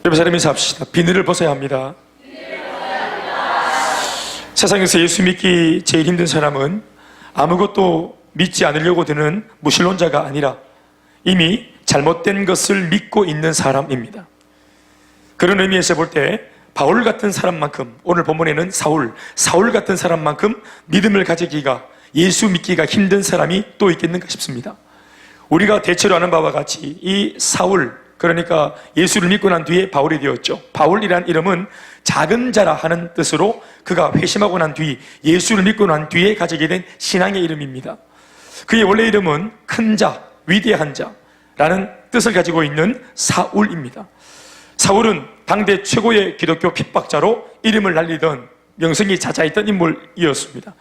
여러분 사람 인사합시다. 비늘을 벗어야 합니다. 세상에서 예수 믿기 제일 힘든 사람은 아무것도 믿지 않으려고 드는 무신론자가 아니라 이미 잘못된 것을 믿고 있는 사람입니다. 그런 의미에서 볼 때 바울 같은 사람만큼, 오늘 본문에는 사울 같은 사람만큼 믿음을 가지기가, 예수 믿기가 힘든 사람이 또 있겠는가 싶습니다. 우리가 대체로 아는 바와 같이 이 사울, 그러니까 예수를 믿고 난 뒤에 바울이 되었죠. 바울이란 이름은 작은 자라 하는 뜻으로 그가 회심하고 난 뒤, 예수를 믿고 난 뒤에 가지게 된 신앙의 이름입니다. 그의 원래 이름은 큰 자, 위대한 자라는 뜻을 가지고 있는 사울입니다. 사울은 당대 최고의 기독교 핍박자로 이름을 날리던 명성이 자자했던 인물이었습니다.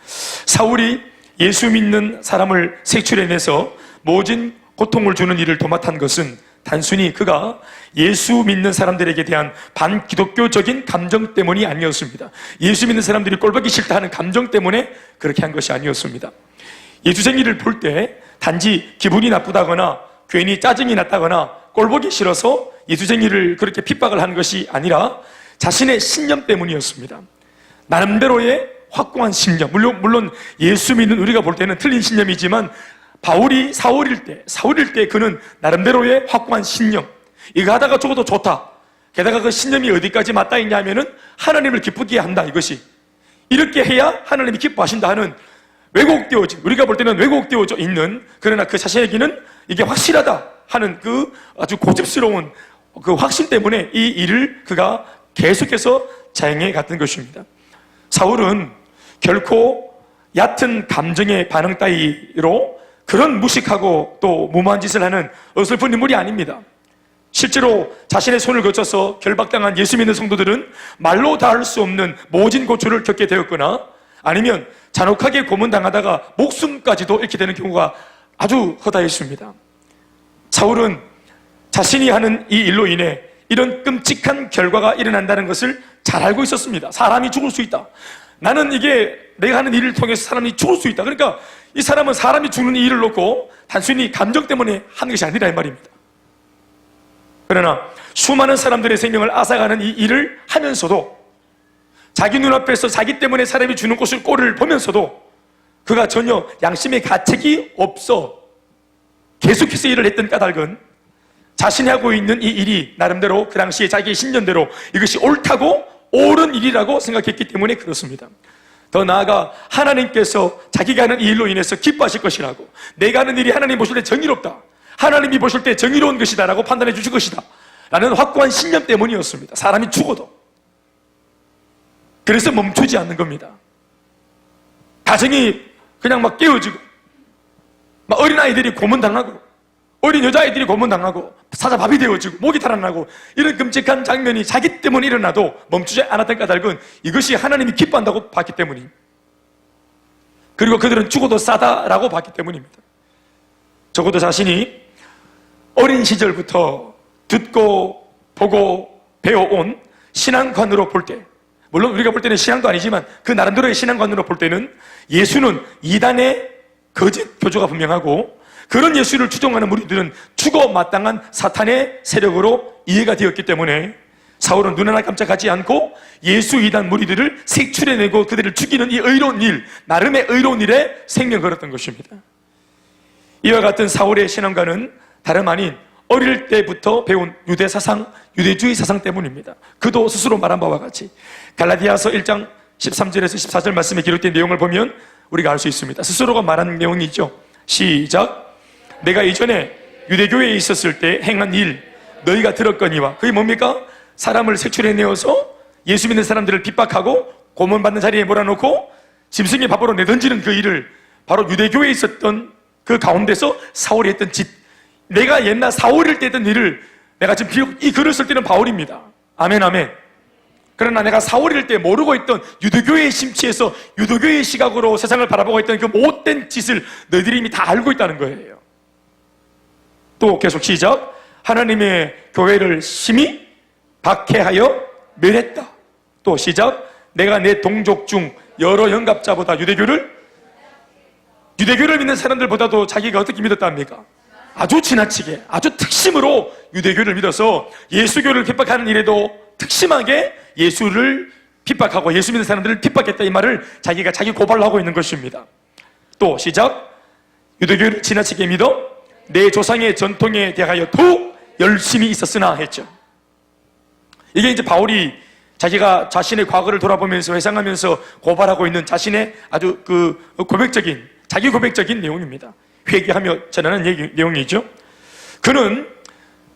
사울이 예수 믿는 사람을 색출해내서 모진 고통을 주는 일을 도맡은 것은 단순히 그가 예수 믿는 사람들에게 대한 반기독교적인 감정 때문이 아니었습니다. 예수 믿는 사람들이 꼴보기 싫다 하는 감정 때문에 그렇게 한 것이 아니었습니다. 예수쟁이를 볼 때 단지 기분이 나쁘다거나 괜히 짜증이 났다거나 꼴보기 싫어서 예수쟁이를 그렇게 핍박을 한 것이 아니라 자신의 신념 때문이었습니다. 나름대로의 확고한 신념, 물론 예수 믿는 우리가 볼 때는 틀린 신념이지만 바울이 사울일 때 그는 나름대로의 확고한 신념, 이거 하다가 죽어도 좋다, 게다가 그 신념이 어디까지 맞닿아 있냐면은 하나님을 기쁘게 한다, 이것이 이렇게 해야 하나님이 기뻐하신다 하는 왜곡되어진, 우리가 볼 때는 왜곡되어져 있는, 그러나 그 자신에게는 이게 확실하다 하는 그 아주 고집스러운 그 확신 때문에 이 일을 그가 계속해서 자행해 갔던 것입니다. 사울은 결코 얕은 감정의 반응 따위로 그런 무식하고 또 무모한 짓을 하는 어설픈 인물이 아닙니다. 실제로 자신의 손을 거쳐서 결박당한 예수 믿는 성도들은 말로 다 할 수 없는 모진 고초를 겪게 되었거나 아니면 잔혹하게 고문당하다가 목숨까지도 잃게 되는 경우가 아주 허다했습니다. 사울은 자신이 하는 이 일로 인해 이런 끔찍한 결과가 일어난다는 것을 잘 알고 있었습니다. 사람이 죽을 수 있다. 나는 이게 내가 하는 일을 통해서 사람이 죽을 수 있다. 그러니까 이 사람은 사람이 죽는 일을 놓고 단순히 감정 때문에 하는 것이 아니라 이 말입니다. 그러나 수많은 사람들의 생명을 앗아가는 이 일을 하면서도 자기 눈앞에서 자기 때문에 사람이 주는 꼴을 보면서도 그가 전혀 양심의 가책이 없어 계속해서 일을 했던 까닭은 자신이 하고 있는 이 일이 나름대로 그 당시에 자기의 신념대로 이것이 옳다고 옳은 일이라고 생각했기 때문에 그렇습니다. 더 나아가 하나님께서 자기가 하는 이 일로 인해서 기뻐하실 것이라고, 내가 하는 일이 하나님 보실 때 정의롭다, 하나님이 보실 때 정의로운 것이다 라고 판단해 주실 것이다 라는 확고한 신념 때문이었습니다. 사람이 죽어도. 그래서 멈추지 않는 겁니다. 가정이 그냥 막 깨어지고, 막 어린아이들이 고문당하고, 어린 여자아이들이 고문당하고, 사자밥이 되어지고, 목이 달아나고, 이런 끔찍한 장면이 자기 때문에 일어나도 멈추지 않았던 까닭은 이것이 하나님이 기뻐한다고 봤기 때문입니다. 그리고 그들은 죽어도 싸다라고 봤기 때문입니다. 적어도 자신이 어린 시절부터 듣고 보고 배워온 신앙관으로 볼 때, 물론 우리가 볼 때는 신앙도 아니지만 그 나름대로의 신앙관으로 볼 때는 예수는 이단의 거짓 교조가 분명하고, 그런 예수를 추종하는 무리들은 죽어 마땅한 사탄의 세력으로 이해가 되었기 때문에 사울은 눈 하나 깜짝하지 않고 예수 이단 무리들을 색출해내고 그들을 죽이는 이 의로운 일, 나름의 의로운 일에 생명을 걸었던 것입니다. 이와 같은 사울의 신앙관은 다름 아닌 어릴 때부터 배운 유대 사상, 유대주의 사상 때문입니다. 그도 스스로 말한 바와 같이 갈라디아서 1장 13절에서 14절 말씀에 기록된 내용을 보면 우리가 알 수 있습니다. 스스로가 말한 내용이 있죠. 시작. 내가 이전에 유대교회에 있었을 때 행한 일 너희가 들었거니와, 그게 뭡니까? 사람을 색출해내어서 예수 믿는 사람들을 핍박하고 고문받는 자리에 몰아놓고 짐승의 밥으로 내던지는 그 일을 바로 유대교회에 있었던 그 가운데서 사울이 했던 짓, 내가 옛날 사울일 때 했던 일을 내가 지금 비록 이 글을 쓸 때는 바울입니다. 아멘 아멘. 그러나 내가 사울일 때 모르고 있던 유대교회의 심취에서 유대교회의 시각으로 세상을 바라보고 있던 그 못된 짓을 너희들이 이미 다 알고 있다는 거예요. 또 계속 시작. 하나님의 교회를 심히 박해하여 멸했다. 또 시작. 내가 내 동족 중 여러 영갑자보다 유대교를 믿는 사람들보다도 자기가 어떻게 믿었답니까? 아주 지나치게, 아주 특심으로 유대교를 믿어서 예수교를 핍박하는 일에도 특심하게 예수를 핍박하고 예수 믿는 사람들을 핍박했다, 이 말을 자기가 자기 고발을 하고 있는 것입니다. 또 시작. 유대교를 지나치게 믿어 내 조상의 전통에 대하여 더욱 열심히 있었으나 했죠. 이게 이제 바울이 자기가 자신의 과거를 돌아보면서 회상하면서 고발하고 있는 자신의 아주 자기 고백적인 내용입니다. 회개하며 전하는 내용이죠. 그는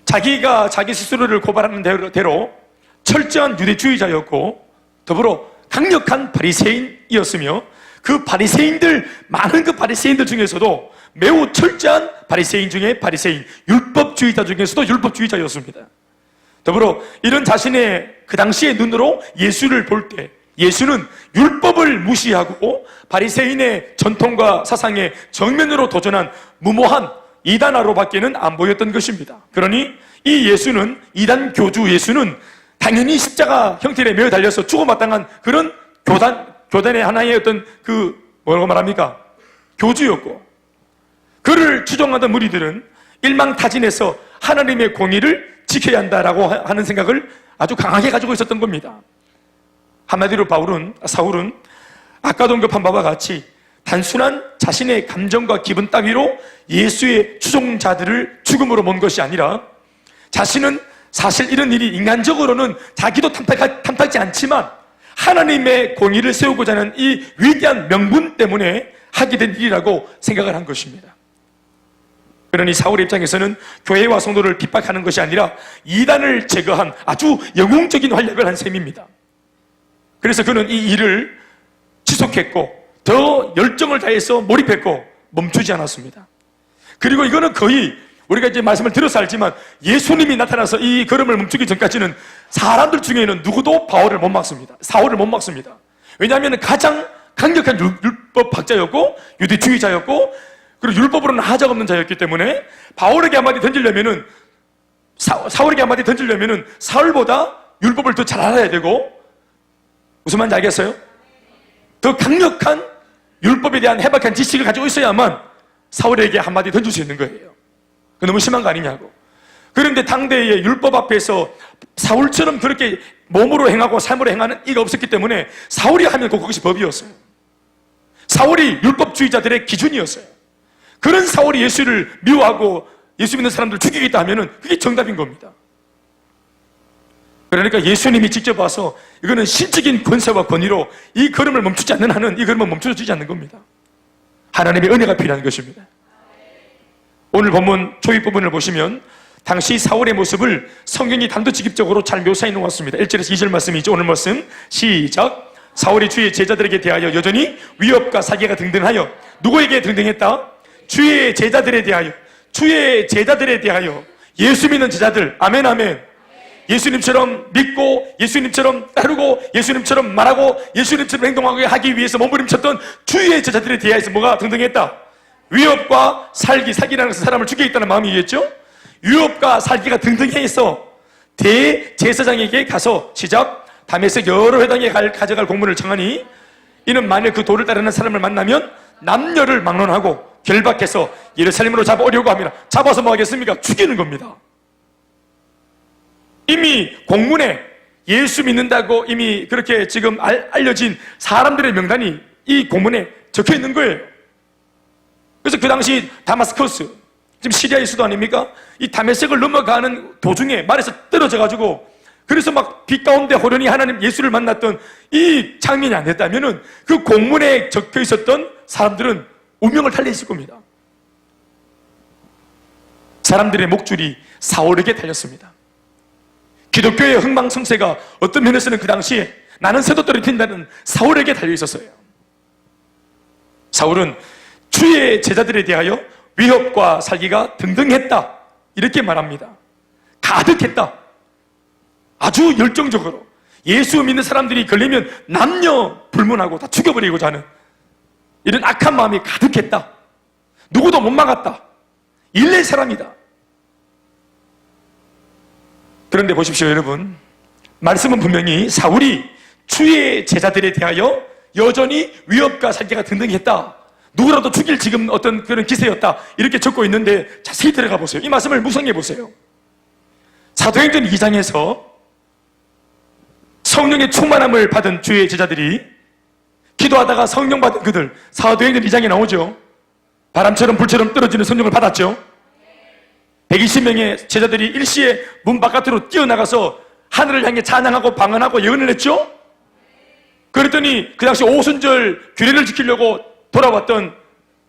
자기가 자기 스스로를 고발하는 대로 철저한 유대주의자였고 더불어 강력한 바리새인이었으며 많은 그 바리새인들 중에서도 매우 철저한 바리새인 중에 바리새인, 율법주의자 중에서도 율법주의자였습니다. 더불어 이런 자신의 그 당시의 눈으로 예수를 볼 때 예수는 율법을 무시하고 바리새인의 전통과 사상에 정면으로 도전한 무모한 이단아로밖에는 안 보였던 것입니다. 그러니 이 예수는, 이단 교주 예수는 당연히 십자가 형태에 매어 달려서 죽어마땅한 그런 교단의 하나의 어떤 뭐라고 말합니까? 교주였고, 그를 추종하던 무리들은 일망타진해서 하나님의 공의를 지켜야 한다라고 하는 생각을 아주 강하게 가지고 있었던 겁니다. 한마디로 사울은 아까도 언급한 바와 같이 단순한 자신의 감정과 기분 따위로 예수의 추종자들을 죽음으로 먼 것이 아니라, 자신은 사실 이런 일이 인간적으로는 자기도 탐탁지 않지만 하나님의 공의를 세우고자 하는 이 위대한 명분 때문에 하게 된 일이라고 생각을 한 것입니다. 그러니 사울의 입장에서는 교회와 성도를 핍박하는 것이 아니라 이단을 제거한 아주 영웅적인 활약을 한 셈입니다. 그래서 그는 이 일을 지속했고 더 열정을 다해서 몰입했고 멈추지 않았습니다. 그리고 이거는 거의 우리가 이제 말씀을 들어서 알지만 예수님이 나타나서 이 걸음을 멈추기 전까지는 사람들 중에는 누구도 바울을 못 막습니다. 사울을 못 막습니다. 왜냐하면 가장 강력한 율법 학자였고 유대주의자였고 그리고 율법으로는 하자가 없는 자였기 때문에 바울에게 한마디 던지려면은 사울에게 한마디 던지려면은 사울보다 율법을 더 잘 알아야 되고, 무슨 말인지 알겠어요? 더 강력한 율법에 대한 해박한 지식을 가지고 있어야만 사울에게 한마디 던질 수 있는 거예요. 그 너무 심한 거 아니냐고. 그런데 당대의 율법 앞에서 사울처럼 그렇게 몸으로 행하고 삶으로 행하는 이가 없었기 때문에 사울이 하면 그것이 법이었어요. 사울이 율법주의자들의 기준이었어요. 그런 사울이 예수를 미워하고 예수 믿는 사람들을 죽이겠다 하면은 그게 정답인 겁니다. 그러니까 예수님이 직접 와서 이거는 신적인 권세와 권위로 이 걸음을 멈추지 않는 한은 이 걸음은 멈춰지지 않는 겁니다. 하나님의 은혜가 필요한 것입니다. 오늘 본문 초입 부분을 보시면 당시 사울의 모습을 성경이 단도직입적으로 잘 묘사해 놓았습니다. 1절에서 2절 말씀이죠. 오늘 말씀 시작. 사울이 주의 제자들에게 대하여 여전히 위협과 사기가 등등하여, 누구에게 등등했다? 주의 제자들에 대하여, 주의 제자들에 대하여, 예수 믿는 제자들, 아멘 아멘. 예수님처럼 믿고 예수님처럼 따르고 예수님처럼 말하고 예수님처럼 행동하게 하기 위해서 몸부림쳤던 주의 제자들에 대해서 뭐가 등등했다? 위협과 살기, 사기라는 것은 사람을 죽이겠다는 마음이겠죠? 위협과 살기가 등등해서 대제사장에게 가서 시작. 다메섹 여러 회당에 가져갈 공문을 청하니 이는 만일 그 도를 따르는 사람을 만나면 남녀를 막론하고 결박해서 예루살렘으로 잡아오려고 합니다. 잡아서 뭐 하겠습니까? 죽이는 겁니다. 이미 공문에 예수 믿는다고 이미 그렇게 지금 알려진 사람들의 명단이 이 공문에 적혀 있는 거예요. 그래서 그 당시 다마스커스, 지금 시리아의 수도 아닙니까? 이 다메섹을 넘어가는 도중에 말에서 떨어져 가지고, 그래서 막 빛 가운데 호련히 하나님 예수를 만났던 이 장면이 안 됐다면은 그 공문에 적혀 있었던 사람들은 운명을 달려 있을 겁니다. 사람들의 목줄이 사울에게 달렸습니다. 기독교의 흥망성쇠가 어떤 면에서는 그 당시에 나는 새도 떨어진다는 사울에게 달려 있었어요. 사울은 주의 제자들에 대하여 위협과 살기가 등등했다, 이렇게 말합니다. 가득했다. 아주 열정적으로 예수 믿는 사람들이 걸리면 남녀 불문하고 다 죽여버리고자 하는 이런 악한 마음이 가득했다. 누구도 못 막았다. 일낼 사람이다. 그런데 보십시오 여러분, 말씀은 분명히 사울이 주의 제자들에 대하여 여전히 위협과 살기가 등등했다, 누구라도 죽일 지금 어떤 그런 기세였다 이렇게 적고 있는데 자세히 들어가 보세요. 이 말씀을 묵상해 보세요. 사도행전 2장에서 성령의 충만함을 받은 주의 제자들이 기도하다가 성령 받은 그들, 사도행전 2장에 나오죠. 바람처럼 불처럼 떨어지는 성령을 받았죠. 120명의 제자들이 일시에 문 바깥으로 뛰어나가서 하늘을 향해 찬양하고 방언하고 예언을 했죠. 그랬더니 그 당시 오순절 규례를 지키려고 돌아왔던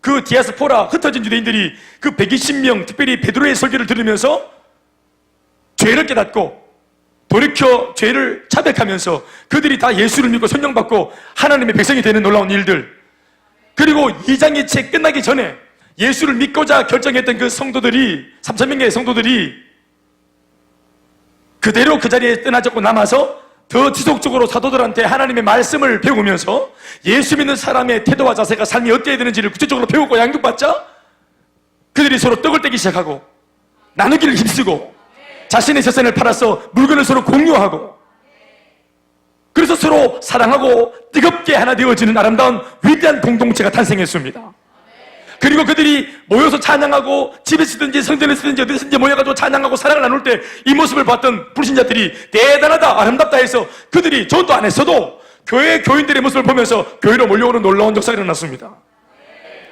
그 디아스포라 흩어진 유대인들이 그 120명, 특별히 베드로의 설교를 들으면서 죄를 깨닫고 돌이켜 죄를 자백하면서 그들이 다 예수를 믿고 성령 받고 하나님의 백성이 되는 놀라운 일들, 그리고 2장이 채 끝나기 전에 예수를 믿고자 결정했던 그 성도들이 3,000명의 성도들이 그대로 그 자리에 떠나졌고 남아서 더 지속적으로 사도들한테 하나님의 말씀을 배우면서 예수 믿는 사람의 태도와 자세가 삶이 어때야 되는지를 구체적으로 배우고 양육받자 그들이 서로 떡을 떼기 시작하고 나누기를 힘쓰고 자신의 재산을 팔아서 물건을 서로 공유하고 그래서 서로 사랑하고 뜨겁게 하나 되어지는 아름다운 위대한 공동체가 탄생했습니다. 그리고 그들이 모여서 찬양하고 집에 쓰든지 성전에 쓰든지 어디서든지 모여가지고 찬양하고 사랑을 나눌 때 이 모습을 봤던 불신자들이 대단하다, 아름답다 해서 그들이 전도 안 했어도 교회 교인들의 모습을 보면서 교회로 몰려오는 놀라운 역사가 일어났습니다.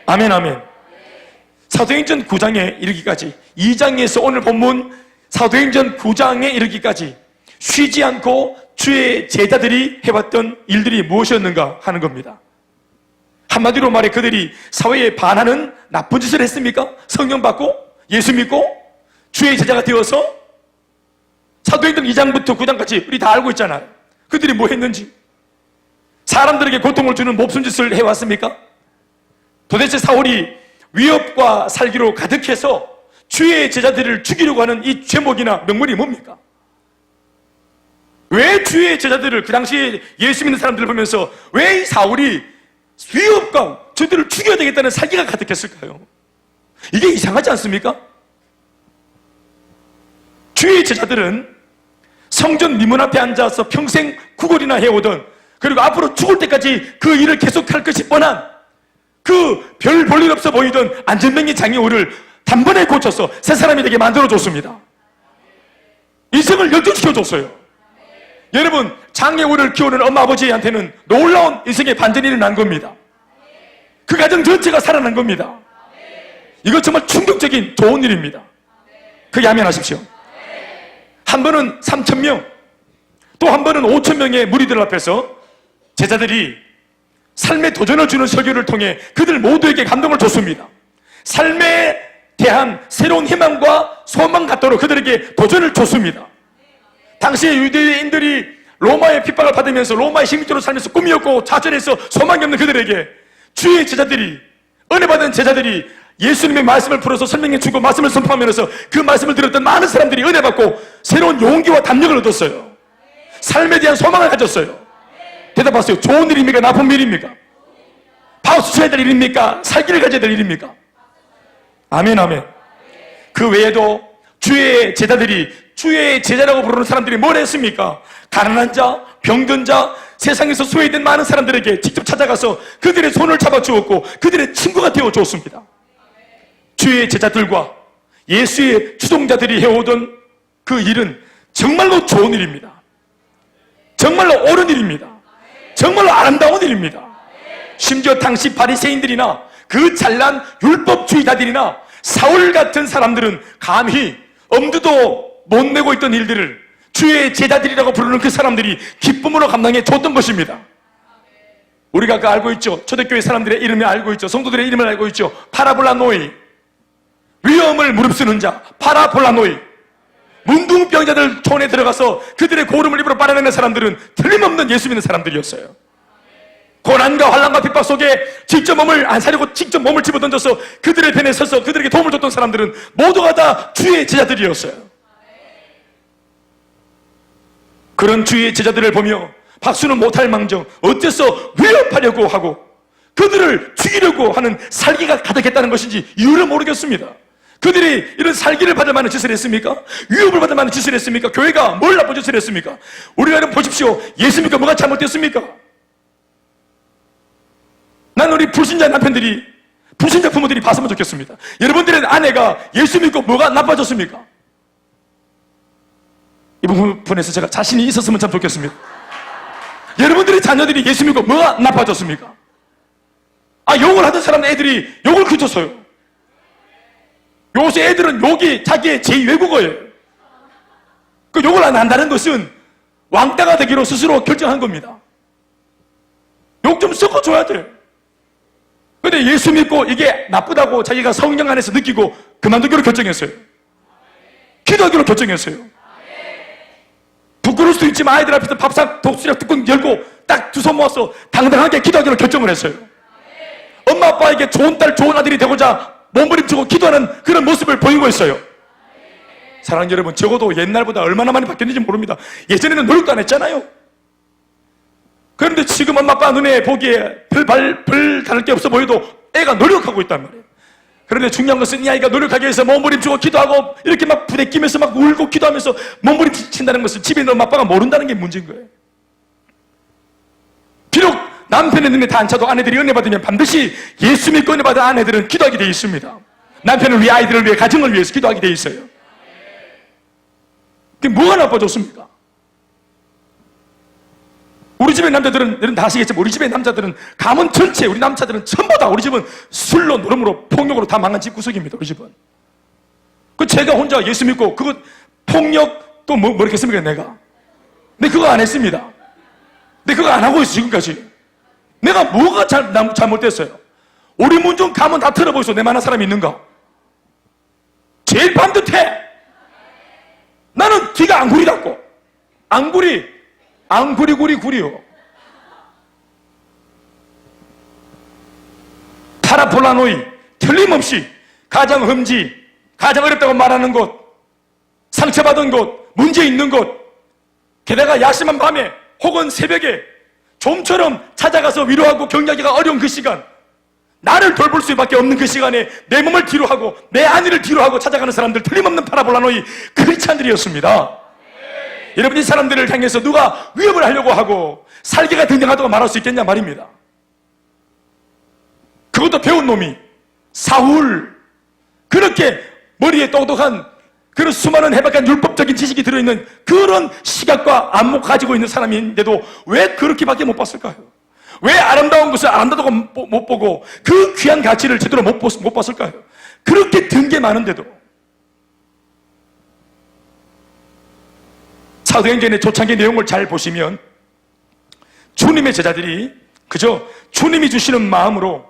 아멘, 아멘. 사도행전 9장에 이르기까지, 2장에서 오늘 본문 사도행전 9장에 이르기까지 쉬지 않고 주의 제자들이 해왔던 일들이 무엇이었는가 하는 겁니다. 한마디로 말해 그들이 사회에 반하는 나쁜 짓을 했습니까? 성령 받고 예수 믿고 주의 제자가 되어서 사도행전 2장부터 9장까지 우리 다 알고 있잖아요. 그들이 뭐 했는지. 사람들에게 고통을 주는 몹쓸 짓을 해왔습니까? 도대체 사울이 위협과 살기로 가득해서 주의 제자들을 죽이려고 하는 이 제목이나 명분이 뭡니까? 왜 주의 제자들을, 그 당시에 예수 믿는 사람들을 보면서 왜 이 사울이 위협과 저들을 죽여야 되겠다는 사기가 가득했을까요? 이게 이상하지 않습니까? 주의 제자들은 성전 미문 앞에 앉아서 평생 구걸이나 해오던, 그리고 앞으로 죽을 때까지 그 일을 계속할 것이 뻔한 그 별 볼일 없어 보이던 안전뱅이 장애우를 단번에 고쳐서 새 사람이 되게 만들어줬습니다. 인생을 열정시켜줬어요. 여러분, 장애우를 키우는 엄마 아버지한테는 놀라운 인생의 반전이 일어난 겁니다. 그 가정 전체가 살아난 겁니다. 이거 정말 충격적인 좋은 일입니다. 그게 아멘하십시오. 한 번은 3,000명, 또 한 번은 5,000명의 무리들 앞에서 제자들이 삶의 도전을 주는 설교를 통해 그들 모두에게 감동을 줬습니다. 삶에 대한 새로운 희망과 소망 갖도록 그들에게 도전을 줬습니다. 당시에 유대인들이 로마의 핍박을 받으면서 로마의 식민지로 살면서 꿈이 없고 좌절해서 소망이 없는 그들에게 주의 제자들이, 은혜받은 제자들이 예수님의 말씀을 풀어서 설명해 주고 말씀을 선포하면서 그 말씀을 들었던 많은 사람들이 은혜받고 새로운 용기와 담력을 얻었어요. 삶에 대한 소망을 가졌어요. 대답하세요. 좋은 일입니까? 나쁜 일입니까? 박수 쳐야 될 일입니까? 살기를 가져야 될 일입니까? 아멘, 아멘. 그 외에도 주의 제자들이, 주의 제자라고 부르는 사람들이 뭘 했습니까? 가난한 자, 병든 자, 세상에서 소외된 많은 사람들에게 직접 찾아가서 그들의 손을 잡아주었고 그들의 친구가 되어주었습니다. 주의 제자들과 예수의 추종자들이 해오던 그 일은 정말로 좋은 일입니다. 정말로 옳은 일입니다. 정말로 아름다운 일입니다. 심지어 당시 바리새인들이나 그 잘난 율법주의자들이나 사울 같은 사람들은 감히 엄두도 못 내고 있던 일들을 주의 제자들이라고 부르는 그 사람들이 기쁨으로 감당해 줬던 것입니다. 우리가 그 알고 있죠. 초대교회 사람들의 이름을 알고 있죠. 성도들의 이름을 알고 있죠. 파라볼라노이, 위험을 무릅쓰는 자, 파라볼라노이. 문둥병자들 촌에 들어가서 그들의 고름을 입으로 빨아내는 사람들은 틀림없는 예수 믿는 사람들이었어요. 고난과 환난과 핍박 속에 직접 몸을 안 사려고 직접 몸을 집어던져서 그들의 편에 서서 그들에게 도움을 줬던 사람들은 모두가 다 주의 제자들이었어요. 그런 주의 제자들을 보며 박수는 못할 망정 어째서 위협하려고 하고 그들을 죽이려고 하는 살기가 가득했다는 것인지 이유를 모르겠습니다. 그들이 이런 살기를 받을 만한 짓을 했습니까? 위협을 받을 만한 짓을 했습니까? 교회가 뭘 나쁜 짓을 했습니까? 우리가 여러분 보십시오. 예수 믿고 뭐가 잘못됐습니까? 난 우리 불신자 남편들이 불신자 부모들이 봤으면 좋겠습니다. 여러분들의 아내가 예수 믿고 뭐가 나빠졌습니까? 이 부분에서 제가 자신이 있었으면 참 좋겠습니다. 여러분들의 자녀들이 예수 믿고 뭐가 나빠졌습니까? 욕을 하던 사람 애들이 욕을 그쳤어요. 요새 애들은 욕이 자기의 제2외국어예요. 그 욕을 안 한다는 것은 왕따가 되기로 스스로 결정한 겁니다. 욕 좀 섞어줘야 돼. 근데 예수 믿고 이게 나쁘다고 자기가 성령 안에서 느끼고 그만두기로 결정했어요. 기도하기로 결정했어요. 부끄러울 수도 있지만 아이들 앞에서 밥상 독수리랑 뚜껑 열고 딱 두 손 모아서 당당하게 기도하기로 결정을 했어요. 엄마 아빠에게 좋은 딸 좋은 아들이 되고자 몸부림치고 기도하는 그런 모습을 보이고 있어요. 사랑하는 여러분, 적어도 옛날보다 얼마나 많이 바뀌었는지 모릅니다. 예전에는 노력도 안 했잖아요. 그런데 지금 엄마 아빠 눈에 보기에 별 다를 게 없어 보여도 애가 노력하고 있단 말이에요. 그런데 중요한 것은 이 아이가 노력하기 위해서 몸부림치고 기도하고 이렇게 막 부대끼면서 막 울고 기도하면서 몸부림친다는 것을 집에 있는 엄마 아빠가 모른다는 게 문제인 거예요. 비록 남편의 눈에 다 안 차도 아내들이 은혜 받으면 반드시 예수 믿고 은혜 받은 아내들은 기도하게 되어 있습니다. 남편을 위해, 아이들을 위해, 가정을 위해서 기도하게 되어 있어요. 그게 뭐가 나빠졌습니까? 우리 집의 남자들은, 여러분 다 아시겠지만 우리 집의 남자들은 가문 전체, 우리 남자들은 전부 다 우리 집은 술로, 노름으로, 폭력으로 다 망한 집구석입니다. 우리 집은. 그 제가 혼자 예수 믿고 그거 폭력 또 뭐 했습니까 내가? 근데 그거 안 했습니다. 근데 그거 안 하고 있어 지금까지. 내가 뭐가 잘못됐어요? 우리 문 좀 가면 다 틀어보이소. 내 만한 사람이 있는가? 제일 반듯해. 나는 귀가 안 구리답고 앙구리구리구리요. 파라폴라노이, 틀림없이 가장 흠지, 가장 어렵다고 말하는 곳, 상처받은 곳, 문제 있는 곳, 게다가 야심한 밤에 혹은 새벽에 좀처럼 찾아가서 위로하고 격려하기가 어려운 그 시간, 나를 돌볼 수밖에 없는 그 시간에 내 몸을 뒤로하고 내 안위를 뒤로하고 찾아가는 사람들, 틀림없는 파라볼라노이 크리스찬들이었습니다. 여러분, 이 사람들을 향해서 누가 위협을 하려고 하고 살기가 등등하다고 말할 수 있겠냐 말입니다. 그것도 배운 놈이 사울, 그렇게 머리에 똑똑한 그런 수많은 해박한 율법적인 지식이 들어있는 그런 시각과 안목 가지고 있는 사람인데도 왜 그렇게밖에 못 봤을까요? 왜 아름다운 것을 아름다다고 못 보고 그 귀한 가치를 제대로 못 봤을까요? 그렇게 든 게 많은데도. 사도행전의 초창기 내용을 잘 보시면 주님의 제자들이 그저 주님이 주시는 마음으로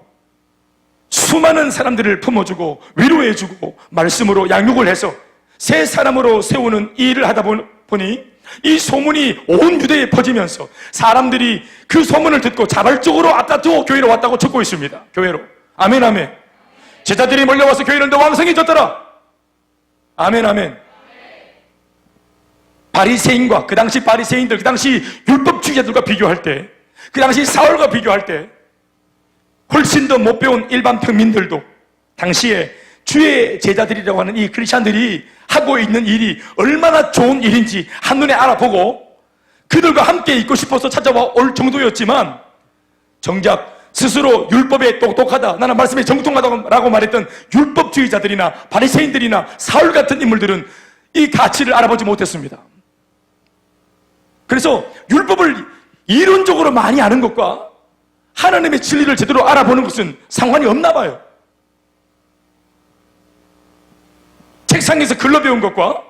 수많은 사람들을 품어주고 위로해주고 말씀으로 양육을 해서 새 사람으로 세우는 이 일을 하다 보니 이 소문이 온 유대에 퍼지면서 사람들이 그 소문을 듣고 자발적으로 아따투 교회로 왔다고 적고 있습니다. 교회로. 아멘 아멘. 제자들이 몰려와서 교회는 더 왕성해졌더라. 아멘 아멘. 바리새인과 그 당시 바리새인들, 그 당시 율법주의자들과 비교할 때, 그 당시 사울과 비교할 때 훨씬 더 못 배운 일반 평민들도 당시에 주의 제자들이라고 하는 이 크리스찬들이 하고 있는 일이 얼마나 좋은 일인지 한눈에 알아보고 그들과 함께 있고 싶어서 찾아와 올 정도였지만, 정작 스스로 율법에 똑똑하다, 나는 말씀에 정통하다고 말했던 율법주의자들이나 바리새인들이나 사울 같은 인물들은 이 가치를 알아보지 못했습니다. 그래서 율법을 이론적으로 많이 아는 것과 하나님의 진리를 제대로 알아보는 것은 상관이 없나 봐요. 책상에서 글로 배운 것과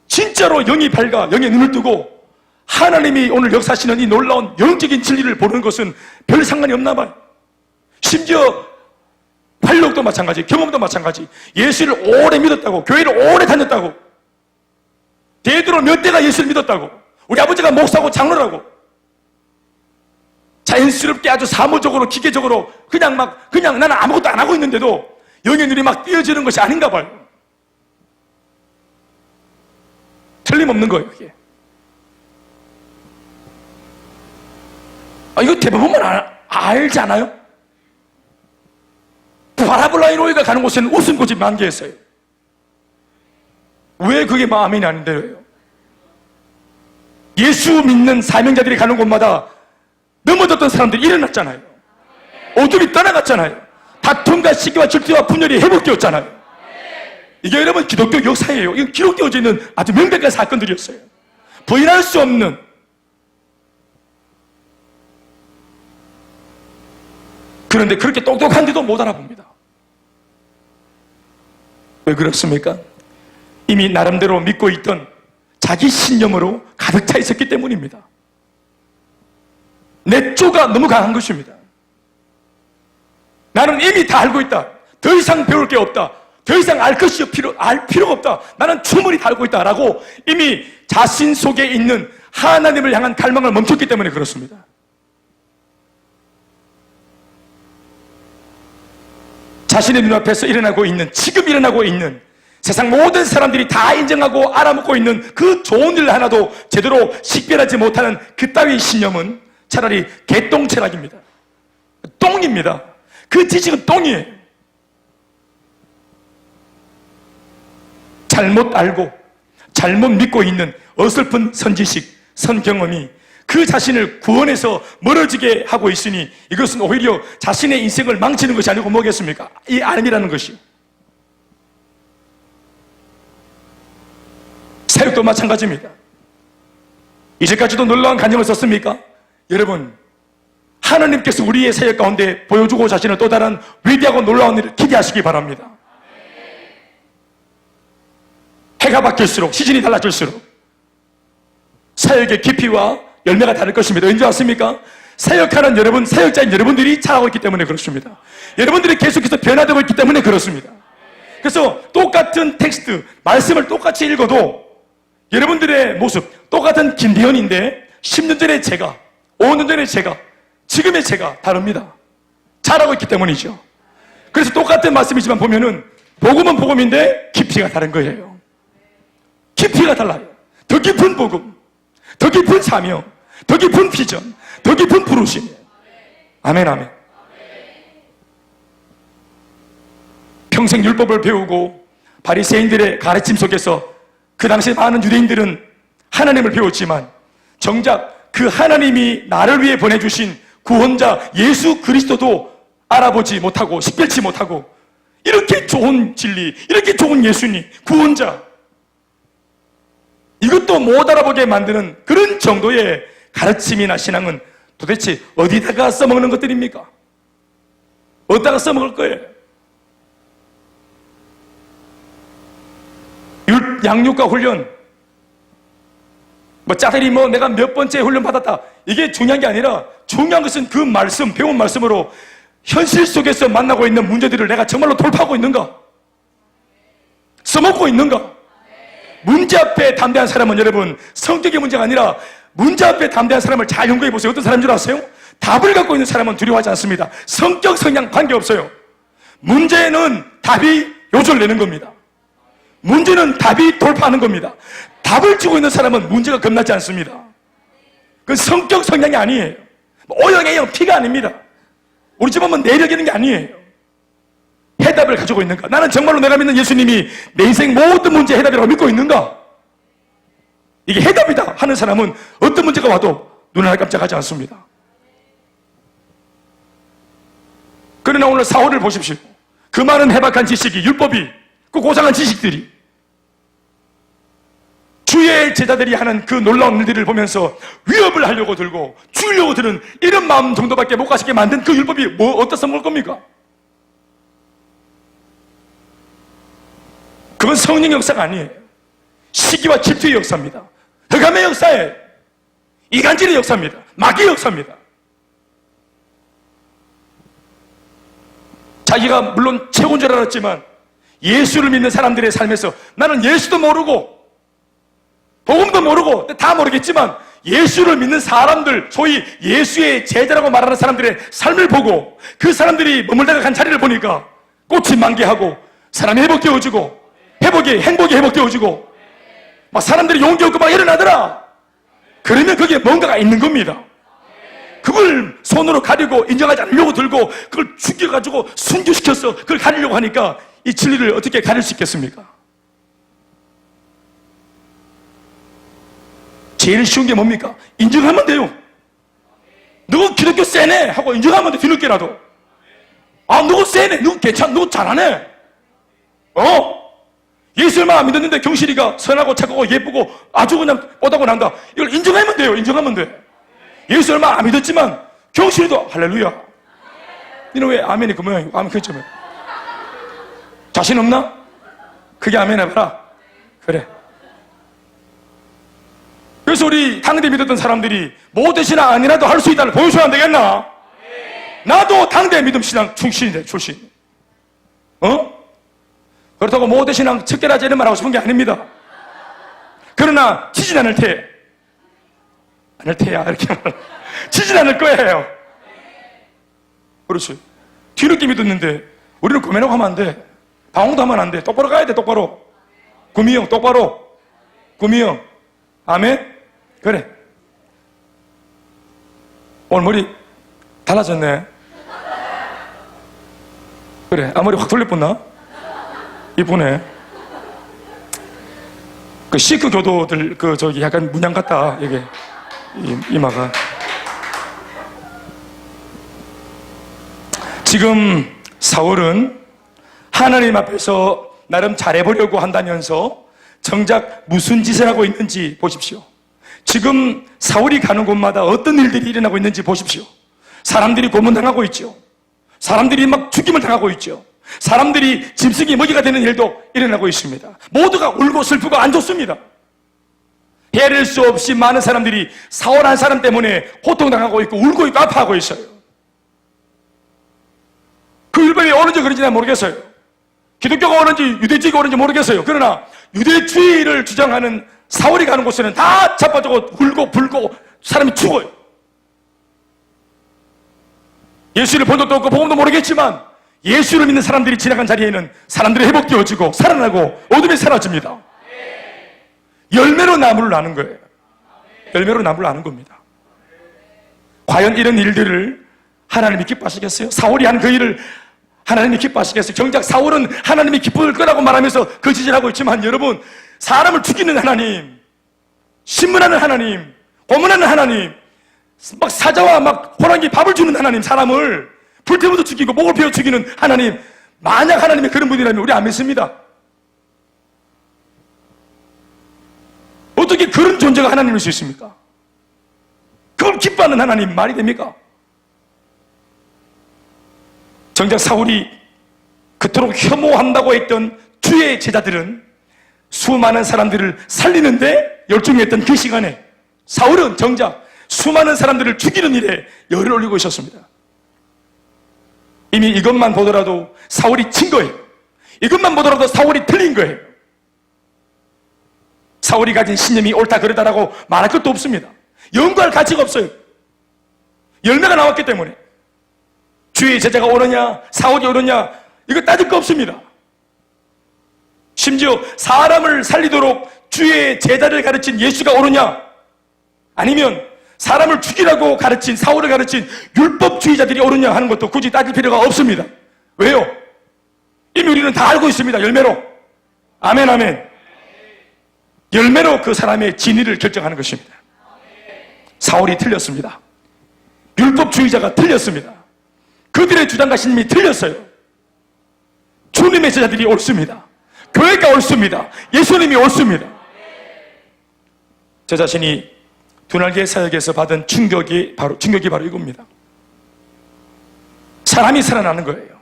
진짜로 영이 밝아 영의 눈을 뜨고 하나님이 오늘 역사하시는 이 놀라운 영적인 진리를 보는 것은 별 상관이 없나 봐요. 심지어 활력도 마찬가지, 경험도 마찬가지. 예수를 오래 믿었다고, 교회를 오래 다녔다고, 대대로 몇 대가 예수를 믿었다고, 우리 아버지가 목사고 장로라고, 자연스럽게 아주 사무적으로 기계적으로 그냥 나는 아무것도 안 하고 있는데도 영의 눈이 막 띄어지는 것이 아닌가 봐요. 틀림없는 거예요, 이게. 이거 대부분 알지 않아요? 파라볼라이노이가 가는 곳에는 웃음꽃이 만개했어요. 왜 그게 마음이 아닌데요? 예수 믿는 사명자들이 가는 곳마다 넘어졌던 사람들이 일어났잖아요. 어둠이 떠나갔잖아요. 다툼과 시기와 질투와 분열이 회복되었잖아요. 이게 여러분 기독교 역사예요. 이건 기록되어져 있는 아주 명백한 사건들이었어요. 부인할 수 없는. 그런데 그렇게 똑똑한데도 못 알아봅니다. 왜 그렇습니까? 이미 나름대로 믿고 있던 자기 신념으로 가득 차 있었기 때문입니다. 내조가 너무 강한 것입니다. 나는 이미 다 알고 있다. 더 이상 배울 게 없다. 더 이상 알 필요가 없다. 나는 충분히 다 알고 있다라고 이미 자신 속에 있는 하나님을 향한 갈망을 멈췄기 때문에 그렇습니다. 자신의 눈앞에서 일어나고 있는, 지금 일어나고 있는 세상 모든 사람들이 다 인정하고 알아먹고 있는 그 좋은 일 하나도 제대로 식별하지 못하는 그따위 신념은 차라리 개똥 철학입니다. 똥입니다. 그 지식은 똥이에요. 잘못 알고 잘못 믿고 있는 어설픈 선지식, 선경험이 그 자신을 구원에서 멀어지게 하고 있으니 이것은 오히려 자신의 인생을 망치는 것이 아니고 뭐겠습니까? 이 아님이라는 것이. 사역도 마찬가지입니다. 이제까지도 놀라운 간증을 썼습니까? 여러분, 하나님께서 우리의 사역 가운데 보여주고 하시는 또 다른 위대하고 놀라운 일을 기대하시기 바랍니다. 해가 바뀔수록, 시즌이 달라질수록 사역의 깊이와 열매가 다를 것입니다. 왠지 아십니까? 사역하는 여러분, 사역자인 여러분들이 자라고 있기 때문에 그렇습니다. 여러분들이 계속해서 변화되고 있기 때문에 그렇습니다. 그래서 똑같은 텍스트, 말씀을 똑같이 읽어도 여러분들의 모습, 똑같은 김대현인데 10년 전의 제가, 5년 전의 제가, 지금의 제가 다릅니다. 자라고 있기 때문이죠. 그래서 똑같은 말씀이지만 보면은 복음은 복음인데 깊이가 다른 거예요. 깊이가 달라요. 더 깊은 복음, 더 깊은 사명, 더 깊은 비전, 더 깊은 부르심. 아멘, 아멘. 평생 율법을 배우고 바리새인들의 가르침 속에서 그 당시 많은 유대인들은 하나님을 배웠지만 정작 그 하나님이 나를 위해 보내주신 구원자 예수 그리스도도 알아보지 못하고 식별치 못하고 이렇게 좋은 진리, 이렇게 좋은 예수님, 구원자, 이것도 못 알아보게 만드는 그런 정도의 가르침이나 신앙은 도대체 어디다가 써먹는 것들입니까? 어디다가 써먹을 거예요? 양육과 훈련, 짝들이 내가 몇 번째 훈련 받았다, 이게 중요한 게 아니라 중요한 것은 그 말씀, 배운 말씀으로 현실 속에서 만나고 있는 문제들을 내가 정말로 돌파하고 있는가? 써먹고 있는가? 문제 앞에 담대한 사람은 여러분 성격의 문제가 아니라 문제 앞에 담대한 사람을 잘 연구해 보세요. 어떤 사람인 줄 아세요? 답을 갖고 있는 사람은 두려워하지 않습니다. 성격, 성향 관계없어요. 문제는 답이 요절내는 겁니다. 문제는 답이 돌파하는 겁니다. 답을 주고 있는 사람은 문제가 겁나지 않습니다. 그건 성격, 성향이 아니에요. O형, A형, P가 아닙니다. 우리 집 보면 내력이는 게 아니에요. 해답을 가지고 있는가? 나는 정말로 내가 믿는 예수님이 내 인생 모든 문제의 해답이라고 믿고 있는가? 이게 해답이다 하는 사람은 어떤 문제가 와도 눈 하나 깜짝하지 않습니다. 그러나 오늘 사울을 보십시오. 그 많은 해박한 지식이, 율법이, 그 고상한 지식들이 주의 제자들이 하는 그 놀라운 일들을 보면서 위협을 하려고 들고 죽이려고 드는 이런 마음 정도밖에 못 가시게 만든 그 율법이 어디다 써먹을 겁니까? 그건 성령 역사가 아니에요. 시기와 질투의 역사입니다. 흑암의 역사예요. 이간질의 역사입니다. 마귀의 역사입니다. 자기가 물론 최고인 줄 알았지만 예수를 믿는 사람들의 삶에서 나는 예수도 모르고 복음도 모르고 다 모르겠지만 예수를 믿는 사람들, 소위 예수의 제자라고 말하는 사람들의 삶을 보고 그 사람들이 머물다가 간 자리를 보니까 꽃이 만개하고 사람이 회복되어지고 행복이 회복되어지고 막 사람들이 용기 얻고 막 일어나더라. 그러면 거기에 뭔가가 있는 겁니다. 그걸 손으로 가리고 인정하지 않으려고 들고 그걸 죽여가지고 순교시켜서 그걸 가리려고 하니까 이 진리를 어떻게 가릴 수 있겠습니까? 제일 쉬운 게 뭡니까? 인정하면 돼요. 너 기독교 세네 하고 인정하면 돼. 뒤늦게라도. 아, 누구 세네, 누구 누구 잘하네. 예수 얼마 안 믿었는데 경실이가 선하고 착하고 예쁘고 아주 그냥 뽀다고 난다. 이걸 인정하면 돼요. 인정하면 돼. 예수 얼마 안 믿었지만 경실이도 할렐루야. 너는 왜 아멘이 그 모양이고 아멘 그점에 자신 없나? 그게 아멘 해봐라. 그래. 그래서 우리 당대 믿었던 사람들이 모태신앙 아니라도 할 수 있다를 보여줘야 안 되겠나? 나도 당대 믿음 신앙 출신인데 출신. 그렇다고 모태신앙 척결하지 이런 말 하고 싶은 게 아닙니다. 그러나 지진 않을 테 않을 테야 이렇게 말 지진 않을 거예요. 그렇지. 뒤늦게 믿었는데 우리는 고민하고 하면 안 돼. 방황도 하면 안 돼. 똑바로 가야 돼. 똑바로. 구미형 똑바로. 구미형 아멘. 그래. 오늘 머리 달라졌네. 그래. 앞머리 확 돌려뿐나? 이쁘네. 그 시크 교도들 저기 약간 문양 같다. 이게 이마가. 지금 사울은 하나님 앞에서 나름 잘해보려고 한다면서 정작 무슨 짓을 하고 있는지 보십시오. 지금 사울이 가는 곳마다 어떤 일들이 일어나고 있는지 보십시오. 사람들이 고문당하고 있죠. 사람들이 막 죽임을 당하고 있죠. 사람들이 짐승이 먹이가 되는 일도 일어나고 있습니다. 모두가 울고 슬프고 안 좋습니다. 헤아릴 수 없이 많은 사람들이 사울 한 사람 때문에 고통당하고 있고 울고 있고 아파하고 있어요. 그 일본이 옳은지 그런지 난 모르겠어요. 기독교가 옳은지 유대주의가 옳은지 모르겠어요. 그러나 유대주의를 주장하는 사울이 가는 곳에는 다 자빠지고 울고 불고 사람이 죽어요. 예수를 본 적도 없고 복음도 모르겠지만 예수를 믿는 사람들이 지나간 자리에는 사람들이 회복되어지고 살아나고 어둠이 사라집니다. 열매로 나무를 나는 거예요. 열매로 나무를 나는 겁니다. 과연 이런 일들을 하나님이 기뻐하시겠어요? 사울이 한 그 일을 하나님이 기뻐하시겠어요? 정작 사울은 하나님이 기뻐할 거라고 말하면서 거짓을 하고 있지만 여러분, 사람을 죽이는 하나님, 신문하는 하나님, 고문하는 하나님, 막 사자와 막 호랑이 밥을 주는 하나님, 사람을 불태워도 죽이고 목을 베어 죽이는 하나님, 만약 하나님이 그런 분이라면 우리 안 믿습니다. 어떻게 그런 존재가 하나님일 수 있습니까? 그걸 기뻐하는 하나님 말이 됩니까? 정작 사울이 그토록 혐오한다고 했던 주의 제자들은 수많은 사람들을 살리는데 열중했던 그 시간에 사울은 정작 수많은 사람들을 죽이는 일에 열을 올리고 있었습니다. 이미 이것만 보더라도 사울이 친 거예요. 이것만 보더라도 사울이 틀린 거예요. 사울이 가진 신념이 옳다 그러다라고 말할 것도 없습니다. 연구할 가치가 없어요. 열매가 나왔기 때문에. 주의 제자가 옳으냐 사울이 옳으냐 이거 따질 거 없습니다. 심지어 사람을 살리도록 주의 제자를 가르친 예수가 옳으냐 아니면 사람을 죽이라고 가르친 사울을 가르친 율법주의자들이 옳으냐 하는 것도 굳이 따질 필요가 없습니다. 왜요? 이미 우리는 다 알고 있습니다. 열매로. 아멘 아멘. 열매로 그 사람의 진위를 결정하는 것입니다. 사울이 틀렸습니다. 율법주의자가 틀렸습니다. 그들의 주장과 신념이 틀렸어요. 주님의 제자들이 옳습니다. 교회가 옳습니다. 예수님이 옳습니다. 저 자신이 두날개 사역에서 받은 충격이 바로 이겁니다. 사람이 살아나는 거예요.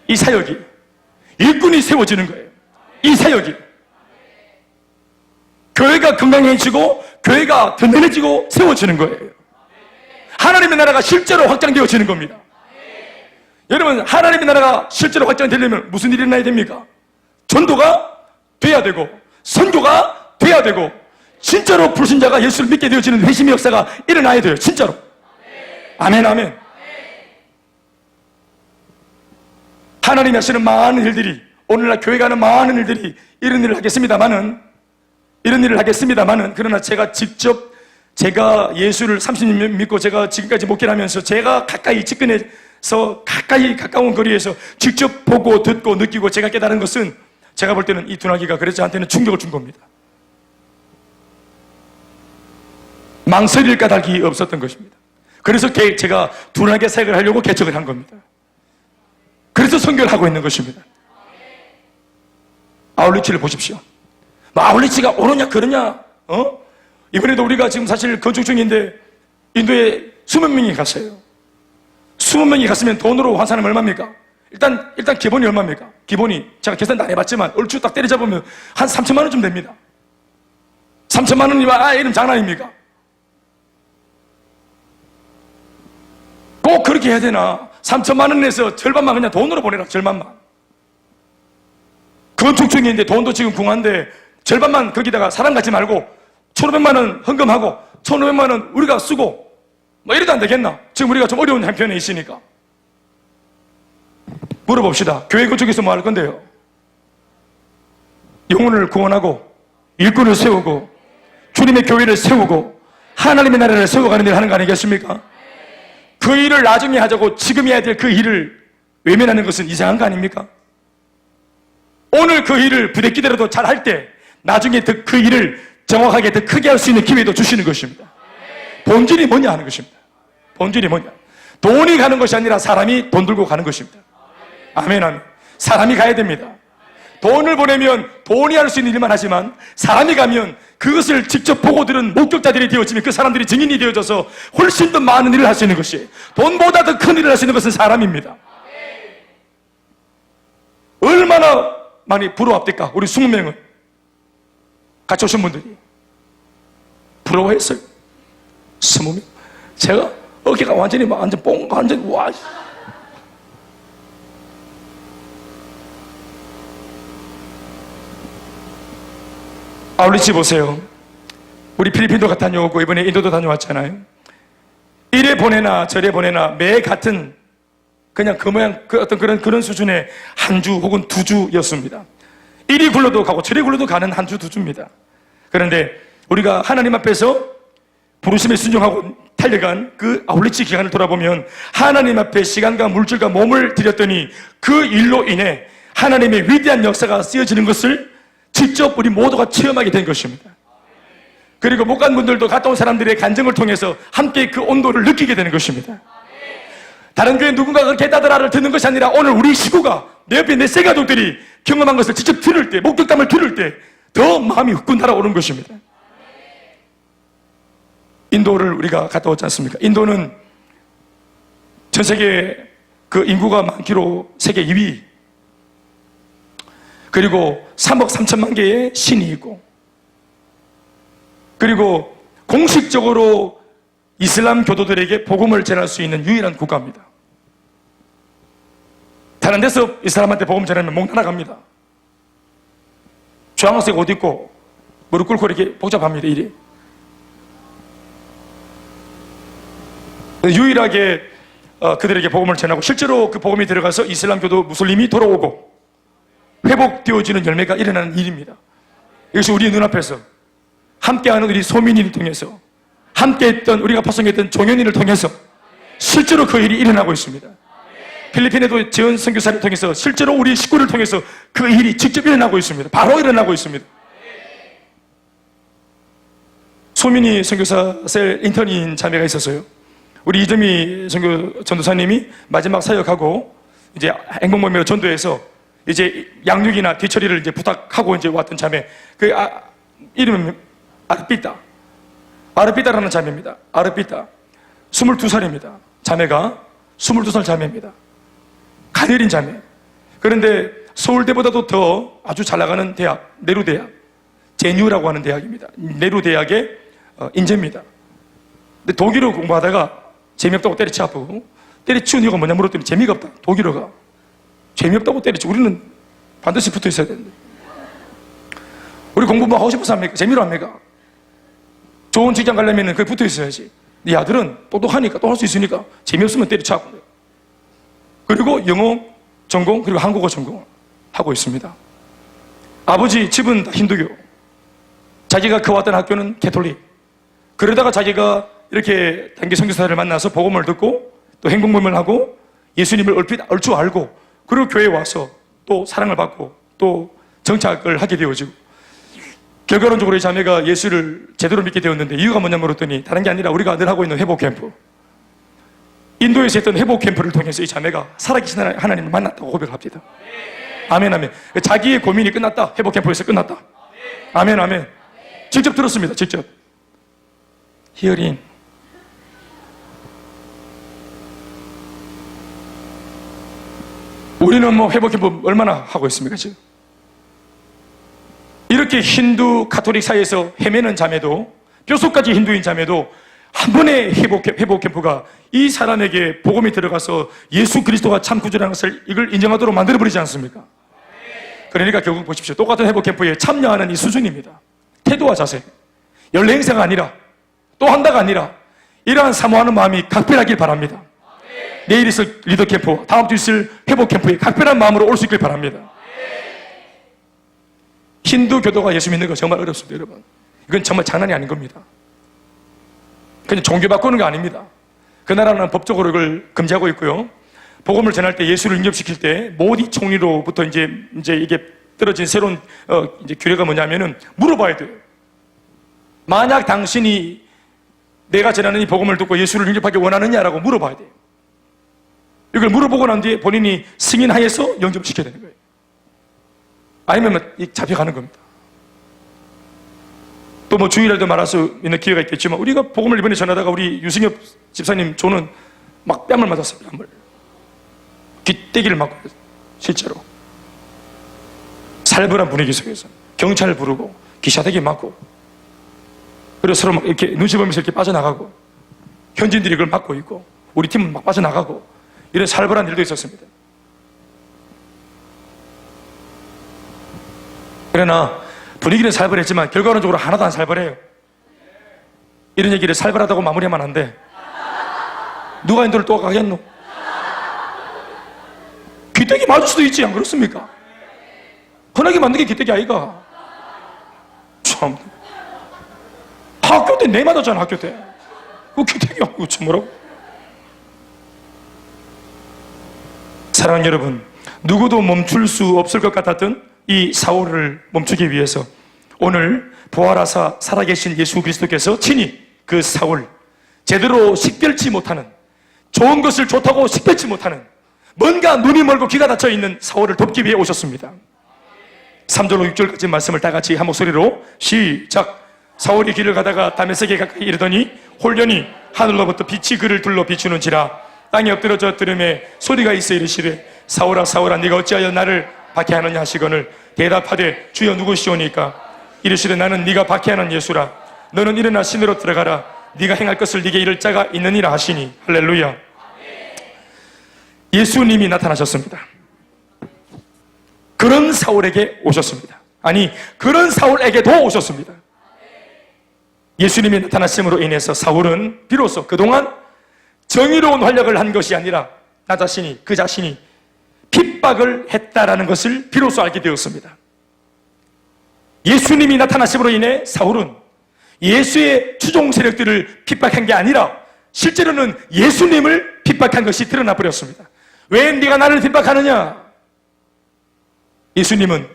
이 사역이. 일꾼이 세워지는 거예요. 이 사역이. 교회가 건강해지고 교회가 든든해지고 세워지는 거예요. 하나님의 나라가 실제로 확장되어지는 겁니다. 여러분, 하나님의 나라가 실제로 확장되려면 무슨 일이 일어나야 됩니까? 전도가 돼야 되고 선교가 돼야 되고 진짜로 불신자가 예수를 믿게 되어지는 회심의 역사가 일어나야 돼요. 진짜로. 아멘 아멘. 하나님이 하시는 많은 일들이, 오늘날 교회가 하는 많은 일들이 이런 일을 하겠습니다만은 그러나 제가 직접 제가 예수를 30년 믿고 제가 지금까지 목회를 하면서 제가 가까이 집근해서 가까운 거리에서 직접 보고 듣고 느끼고 제가 깨달은 것은 제가 볼 때는 이 두나기가 그래서 저한테는 충격을 준 겁니다. 망설일 까닭이 없었던 것입니다. 그래서 제가 두나기 사역을 하려고 개척을 한 겁니다. 그래서 선교를 하고 있는 것입니다. 아울리치를 보십시오. 뭐 아울리치가 오느냐 그러냐, 이번에도 우리가 지금 사실 건축 중인데 인도에 20명이 갔어요. 20명이 갔으면 돈으로 환산하면 얼마입니까? 일단 기본이 얼마입니까? 기본이 제가 계산도 안 해봤지만 얼추 딱 때려잡으면 한 3천만 원쯤 됩니다. 3천만 원이면 이름 장난입니까? 꼭 그렇게 해야 되나? 3천만 원에서 절반만 그냥 돈으로 보내라. 절반만. 건축 중인데 돈도 지금 궁한데 절반만 거기다가 사람 갖지 말고 1,500만 원 헌금하고 1,500만 원 우리가 쓰고 뭐 이래도 안 되겠나? 지금 우리가 좀 어려운 한편에 있으니까 물어봅시다. 교회 건축에서 뭐 할 건데요? 영혼을 구원하고 일꾼을 세우고 주님의 교회를 세우고 하나님의 나라를 세워가는 일을 하는 거 아니겠습니까? 그 일을 나중에 하자고 지금 해야 될 그 일을 외면하는 것은 이상한 거 아닙니까? 오늘 그 일을 부대끼더라도 잘 할 때 나중에 그 일을 정확하게 더 크게 할 수 있는 기회도 주시는 것입니다. 본질이 뭐냐 하는 것입니다. 본질이 뭐냐? 돈이 가는 것이 아니라 사람이 돈 들고 가는 것입니다. 아멘, 아멘. 사람이 가야 됩니다. 돈을 보내면 돈이 할 수 있는 일만 하지만 사람이 가면 그것을 직접 보고 들은 목격자들이 되어지면 그 사람들이 증인이 되어져서 훨씬 더 많은 일을 할 수 있는 것이, 돈보다 더 큰 일을 할 수 있는 것은 사람입니다. 얼마나 많이 부러웠을까? 우리 20명은 같이 오신 분들이 부러워했어요. 20명. 제가 어깨가 완전 와. 아울리치 보세요. 우리 필리핀도 다녀오고 이번에 인도도 다녀왔잖아요. 이래 보내나 저래 보내나 매 같은 그냥 그 모양 그런 수준의 한 주 혹은 2주였습니다. 이리 굴러도 가고 저리 굴러도 가는 한 주 2주입니다. 그런데 우리가 하나님 앞에서 부르심에 순종하고 달려간 그 아울리치 기간을 돌아보면 하나님 앞에 시간과 물질과 몸을 들였더니 그 일로 인해 하나님의 위대한 역사가 쓰여지는 것을 직접 우리 모두가 체험하게 된 것입니다. 그리고 못 간 분들도 갔다 온 사람들의 간증을 통해서 함께 그 온도를 느끼게 되는 것입니다. 다른 교회 누군가가 그렇게 했다더라를 듣는 것이 아니라 오늘 우리 식구가 내 옆에 내 세 가족들이 경험한 것을 직접 들을 때, 목격담을 들을 때 더 마음이 후끈 달아오른 것입니다. 인도를 우리가 갔다 왔지 않습니까? 인도는 전 세계 그 인구가 많기로 세계 2위, 그리고 3억 3천만 개의 신이 있고, 그리고 공식적으로 이슬람 교도들에게 복음을 전할 수 있는 유일한 국가입니다. 다른 데서 이슬람한테 복음 전하면 목 날아갑니다. 주황색 옷 입고 무릎 꿇고 이렇게 복잡합니다. 일이 유일하게 그들에게 복음을 전하고 실제로 그 복음이 들어가서 이슬람 교도 무슬림이 돌아오고 회복되어지는 열매가 일어나는 일입니다. 이것이 우리 눈앞에서 함께하는 우리 소민이를 통해서 함께했던 우리가 파송했던 종현이를 통해서 실제로 그 일이 일어나고 있습니다. 필리핀에도 재원 선교사를 통해서 실제로 우리 식구를 통해서 그 일이 직접 일어나고 있습니다. 바로 일어나고 있습니다. 소민이 선교사 셀 인턴인 자매가 있었어요. 우리 이점희 전도사님이 마지막 사역하고 이제 행복모임으로 전도해서 이제 양육이나 뒤처리를 이제 부탁하고 이제 왔던 자매. 그 이름은 아르피다라는 자매입니다. 아르피다. 22살입니다. 자매가 22살 자매입니다. 가녀린 자매. 그런데 서울대보다도 더 아주 잘 나가는 대학, 네루대학, 제뉴라고 하는 대학입니다. 네루대학의 인재입니다. 근데 독일어 공부하다가 재미없다고 때려치고, 때려치운 이유가 뭐냐 물었더니 재미가 없다. 독일어가 재미없다고 때려치. 우리는 반드시 붙어 있어야 되는데. 우리 공부 뭐 하고 싶어서 합니까? 재미로 합니까? 좋은 직장 가려면 거기 붙어 있어야지. 네 아들은 똑똑하니까 또 할 수 있으니까 재미없으면 때려치고. 그리고 영어 전공, 그리고 한국어 전공 하고 있습니다. 아버지 집은 다 힌두교. 자기가 그 왔던 학교는 캐톨릭. 그러다가 자기가 이렇게 단기 선교사를 만나서 복음을 듣고 또 행복모임을 하고 예수님을 얼추 알고 그리고 교회에 와서 또 사랑을 받고 또 정착을 하게 되어지고 결과론적으로 이 자매가 예수를 제대로 믿게 되었는데 이유가 뭐냐 물었더니 다른 게 아니라 우리가 늘 하고 있는 회복 캠프. 인도에서 했던 회복 캠프를 통해서 이 자매가 살아계신 하나님을 만났다고 고백합니다. 아멘, 아멘. 자기의 고민이 끝났다. 회복 캠프에서 끝났다. 아멘, 아멘. 직접 들었습니다. 직접. 히어링. 우리는 뭐 회복 캠프 얼마나 하고 있습니까, 지금? 이렇게 힌두 카톨릭 사이에서 헤매는 자매도, 뼛속까지 힌두인 자매도 한 번의 회복 캠프가 이 사람에게 복음이 들어가서 예수 그리스도가 참 구주라는 것을 이걸 인정하도록 만들어버리지 않습니까? 그러니까 결국 보십시오. 똑같은 회복 캠프에 참여하는 이 수준입니다. 태도와 자세. 연례 행사가 아니라, 또 한다가 아니라, 이러한 사모하는 마음이 각별하길 바랍니다. 내일 있을 리더 캠프, 다음 주 있을 회복 캠프에 각별한 마음으로 올 수 있길 바랍니다. 힌두 교도가 예수 믿는 거 정말 어렵습니다, 여러분. 이건 정말 장난이 아닌 겁니다. 그냥 종교 바꾸는 거 아닙니다. 그 나라는 법적으로 이걸 금지하고 있고요. 복음을 전할 때, 예수를 인접시킬 때 모디 총리로부터 이제 이게 떨어진 새로운 이제 규례가 뭐냐면은 물어봐야 돼요. 만약 당신이 내가 전하는 이 복음을 듣고 예수를 영접하기 원하느냐라고 물어봐야 돼요. 이걸 물어보고 난 뒤에 본인이 승인하여서 영접시켜야 되는 거예요. 아니면 잡혀가는 겁니다. 또 뭐 주일에도 말할 수 있는 기회가 있겠지만, 우리가 복음을 이번에 전하다가 우리 유승엽 집사님 조는 막 뺨을 맞았어요. 뺨을. 뒷대기를 맞고, 실제로. 살벌한 분위기 속에서 경찰 부르고 기사대기 맞고, 그리고 서로 막 이렇게 눈치 보면서 이렇게 빠져나가고, 현지인들이 그걸 막고 있고, 우리 팀은 막 빠져나가고, 이런 살벌한 일도 있었습니다. 그러나 분위기는 살벌했지만 결과론적으로 하나도 안 살벌해요. 이런 얘기를 살벌하다고 마무리하면 안 돼. 누가 인도를 또 가겠노? 귀때기 맞을 수도 있지, 안 그렇습니까? 흔하게 맞는 게 귀때기 아이가. 참. 학교 때 내 맞았잖아, 학교 때. 그 귀때기야, 그거 참 뭐라고? 사랑하는 여러분, 누구도 멈출 수 없을 것 같았던 이 사울을 멈추기 위해서 오늘 부활하사 살아계신 예수 그리스도께서 친히 그 사울, 제대로 식별치 못하는, 좋은 것을 좋다고 식별치 못하는, 뭔가 눈이 멀고 귀가 닫혀 있는 사울을 돕기 위해 오셨습니다. 3절로 6절까지 말씀을 다 같이 한 목소리로 시작. 사울이 길을 가다가 다메섹에 가까이 이르더니 홀연히 하늘로부터 빛이 그를 둘러 비추는지라. 땅에 엎드러져 들음에 소리가 있어 이르시되 사울아 사울아 네가 어찌하여 나를 박해하느냐 하시거늘 대답하되 주여 누구시오니까. 이르시되 나는 네가 박해하는 예수라. 너는 일어나 신으로 들어가라. 네가 행할 것을 네게 이를 자가 있느니라 하시니. 할렐루야. 예수님이 나타나셨습니다. 그런 사울에게 오셨습니다. 아니, 그런 사울에게도 오셨습니다. 예수님이 나타나심으로 인해서 사울은 비로소 그동안 정의로운 활약을 한 것이 아니라 나 자신이, 그 자신이 핍박을 했다라는 것을 비로소 알게 되었습니다. 예수님이 나타나심으로 인해 사울은 예수의 추종 세력들을 핍박한 게 아니라 실제로는 예수님을 핍박한 것이 드러나 버렸습니다. 왜 네가 나를 핍박하느냐? 예수님은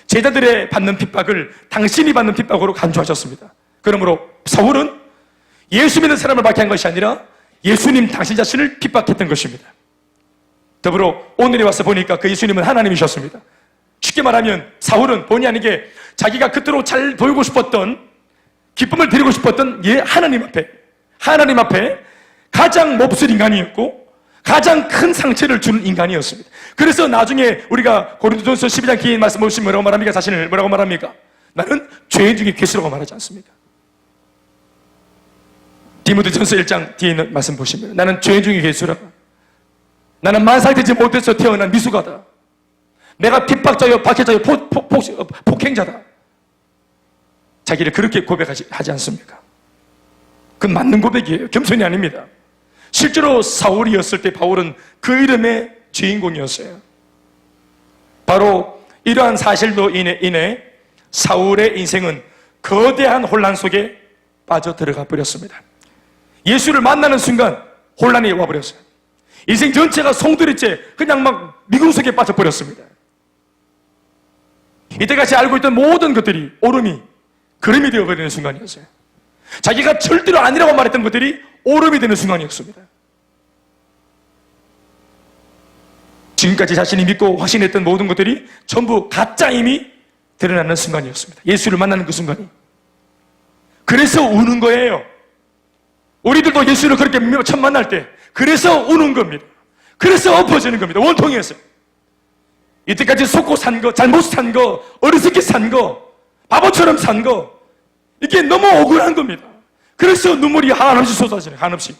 제자들의 받는 핍박을 당신이 받는 핍박으로 간주하셨습니다. 그러므로 사울은 예수 믿는 사람을 박해한 것이 아니라 예수님 당신 자신을 핍박했던 것입니다. 더불어 오늘에 와서 보니까 그 예수님은 하나님이셨습니다. 쉽게 말하면 사울은 본의 아니게 자기가 그토록 잘 보이고 싶었던, 기쁨을 드리고 싶었던 하나님 앞에 가장 몹쓸 인간이었고 가장 큰 상처를 주는 인간이었습니다. 그래서 나중에 우리가 고린도전서 12장 긴 말씀 보시면 뭐라고 말합니까? 자신을 뭐라고 말합니까? 나는 죄인 중에 괴수라고 말하지 않습니까? 디모데전서 1장 뒤에 있는 말씀 보시면 나는 죄인 중에 괴수라. 나는 만삭되지 못해서 태어난 미숙아다. 내가 핍박자요 박해자요 폭행자다. 자기를 그렇게 고백하지 않습니까? 그건 맞는 고백이에요. 겸손이 아닙니다. 실제로 사울이었을 때 바울은 그 이름의 주인공이었어요. 바로 이러한 사실로 인해 사울의 인생은 거대한 혼란 속에 빠져들어가 버렸습니다. 예수를 만나는 순간 혼란이 와버렸어요. 인생 전체가 송두리째 그냥 막 미궁 속에 빠져버렸습니다. 이때까지 알고 있던 모든 것들이 오름이 그림이 되어버리는 순간이었어요. 자기가 절대로 아니라고 말했던 것들이 오름이 되는 순간이었습니다. 지금까지 자신이 믿고 확신했던 모든 것들이 전부 가짜임이 드러나는 순간이었습니다. 예수를 만나는 그 순간이. 그래서 우는 거예요. 우리들도 예수를 그렇게 처음 만날 때 그래서 우는 겁니다. 그래서 엎어지는 겁니다. 원통이었어요. 이때까지 속고 산 거, 잘못 산 거, 어리석게 산 거, 바보처럼 산 거, 이게 너무 억울한 겁니다. 그래서 눈물이 한없이 쏟아지는, 한없이.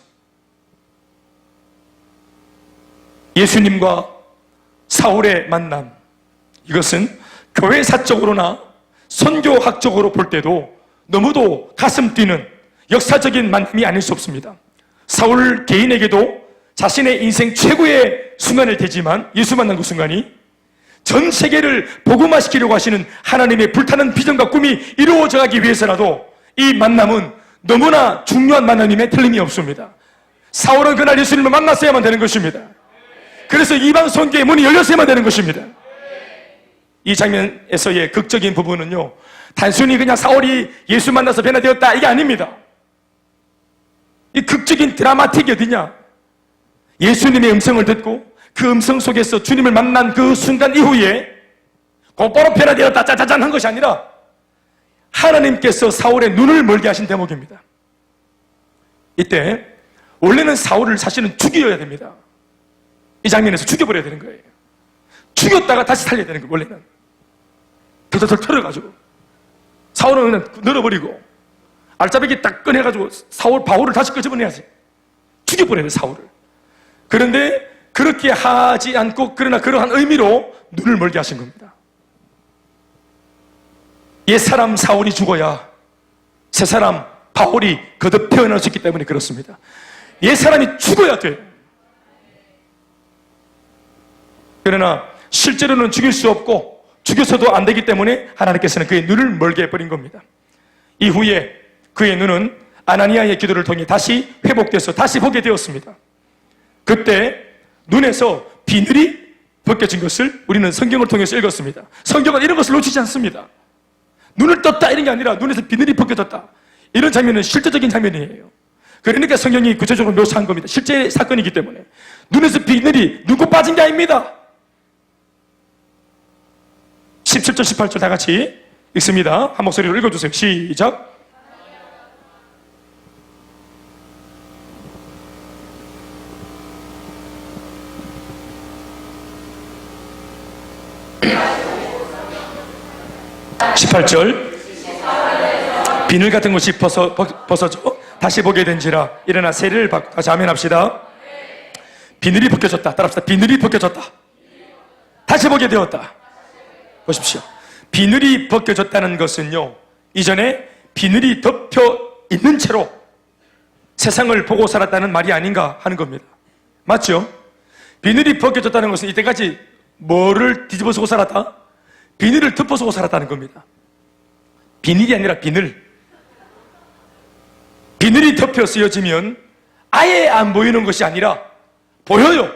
예수님과 사울의 만남, 이것은 교회사적으로나 선교학적으로 볼 때도 너무도 가슴 뛰는 역사적인 만남이 아닐 수 없습니다. 사울 개인에게도 자신의 인생 최고의 순간일 테지만 예수 만난 그 순간이 전 세계를 복음화시키려고 하시는 하나님의 불타는 비전과 꿈이 이루어져 가기 위해서라도 이 만남은 너무나 중요한 만남임에 틀림이 없습니다. 사울은 그날 예수님을 만났어야만 되는 것입니다. 그래서 이방 선교의 문이 열렸어야만 되는 것입니다. 이 장면에서의 극적인 부분은요, 단순히 그냥 사울이 예수 만나서 변화되었다 이게 아닙니다. 이 극적인 드라마틱이 어디냐? 예수님의 음성을 듣고 그 음성 속에서 주님을 만난 그 순간 이후에 곧바로 변화되었다 짜자잔 한 것이 아니라 하나님께서 사울의 눈을 멀게 하신 대목입니다. 이때 원래는 사울을 사실은 죽여야 됩니다. 이 장면에서 죽여버려야 되는 거예요. 죽였다가 다시 살려야 되는 거예요. 원래는 덜덜덜 털어가지고 사울은 그냥 늘어버리고 알짜배기 딱 꺼내가지고 바울을 다시 끄집어내야지. 죽여버려야 돼, 사울을. 그런데 그렇게 하지 않고, 그러나 그러한 의미로 눈을 멀게 하신 겁니다. 옛사람 사울이 죽어야 새사람 바울이 거듭 태어날 수 있기 때문에 그렇습니다. 옛사람이 죽어야 돼요. 그러나 실제로는 죽일 수 없고 죽여서도 안 되기 때문에 하나님께서는 그의 눈을 멀게 해버린 겁니다. 이후에 그의 눈은 아나니아의 기도를 통해 다시 회복돼서 다시 보게 되었습니다. 그때 눈에서 비늘이 벗겨진 것을 우리는 성경을 통해서 읽었습니다. 성경은 이런 것을 놓치지 않습니다. 눈을 떴다 이런 게 아니라 눈에서 비늘이 벗겨졌다. 이런 장면은 실제적인 장면이에요. 그러니까 성경이 구체적으로 묘사한 겁니다. 실제 사건이기 때문에. 눈에서 비늘이 눈곱 빠진 게 아닙니다. 17절 18절 다 같이 읽습니다. 한 목소리로 읽어주세요. 시작. 비늘 같은 것이 벗어져 다시 보게 된지라 일어나 세례를 받고 다시 아멘 합시다. 비늘이 벗겨졌다. 따라합시다. 비늘이 벗겨졌다. 다시 보게 되었다. 보십시오. 비늘이 벗겨졌다는 것은요, 이전에 비늘이 덮여 있는 채로 세상을 보고 살았다는 말이 아닌가 하는 겁니다. 맞죠? 비늘이 벗겨졌다는 것은 이때까지 뭐를 뒤집어 쓰고 살았다? 비늘을 덮어 쓰고 살았다는 겁니다. 비늘이 아니라 비늘. 비늘이 덮여 쓰여지면 아예 안 보이는 것이 아니라 보여요.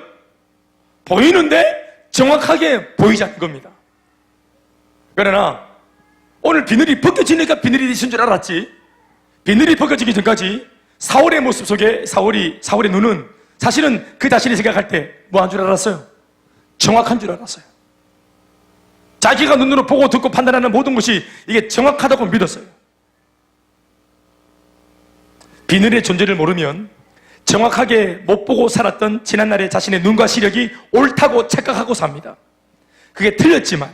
보이는데 정확하게 보이지 않는 겁니다. 그러나 오늘 비늘이 벗겨지니까 비늘이 있은 줄 알았지, 비늘이 벗겨지기 전까지 사울의 모습 속에 사울의 눈은 사실은 그 자신이 생각할 때 뭐 한 줄 알았어요? 정확한 줄 알았어요. 자기가 눈으로 보고 듣고 판단하는 모든 것이 이게 정확하다고 믿었어요. 비늘의 존재를 모르면 정확하게 못 보고 살았던 지난날의 자신의 눈과 시력이 옳다고 착각하고 삽니다. 그게 틀렸지만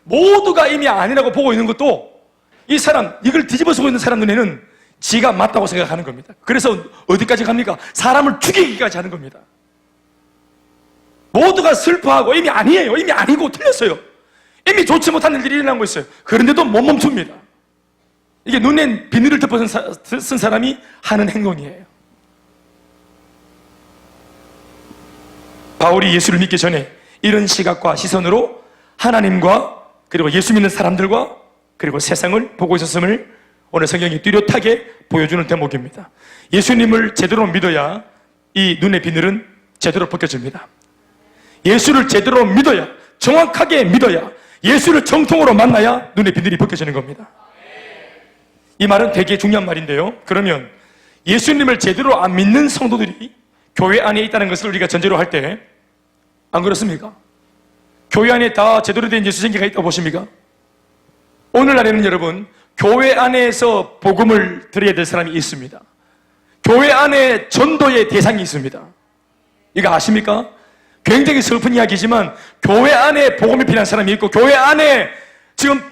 모두가 이미 아니라고 보고 있는 것도 이 사람, 이걸 뒤집어 쓰고 있는 사람 눈에는 지가 맞다고 생각하는 겁니다. 그래서 어디까지 갑니까? 사람을 죽이기까지 하는 겁니다. 모두가 슬퍼하고 이미 아니에요. 이미 아니고 틀렸어요. 이미 좋지 못한 일들이 일어나고 있어요. 그런데도 못 멈춥니다. 이게 눈에 비늘을 덮어 쓴 사람이 하는 행동이에요. 바울이 예수를 믿기 전에 이런 시각과 시선으로 하나님과 그리고 예수 믿는 사람들과 그리고 세상을 보고 있었음을 오늘 성경이 뚜렷하게 보여주는 대목입니다. 예수님을 제대로 믿어야 이 눈의 비늘은 제대로 벗겨집니다. 예수를 제대로 믿어야, 정확하게 믿어야, 예수를 정통으로 만나야 눈의 비늘이 벗겨지는 겁니다. 이 말은 되게 중요한 말인데요. 그러면 예수님을 제대로 안 믿는 성도들이 교회 안에 있다는 것을 우리가 전제로 할 때 안 그렇습니까? 교회 안에 다 제대로 된 예수생계가 있다고 보십니까? 오늘날에는 여러분, 교회 안에서 복음을 드려야 될 사람이 있습니다. 교회 안에 전도의 대상이 있습니다. 이거 아십니까? 굉장히 슬픈 이야기지만 교회 안에 복음이 필요한 사람이 있고, 교회 안에 지금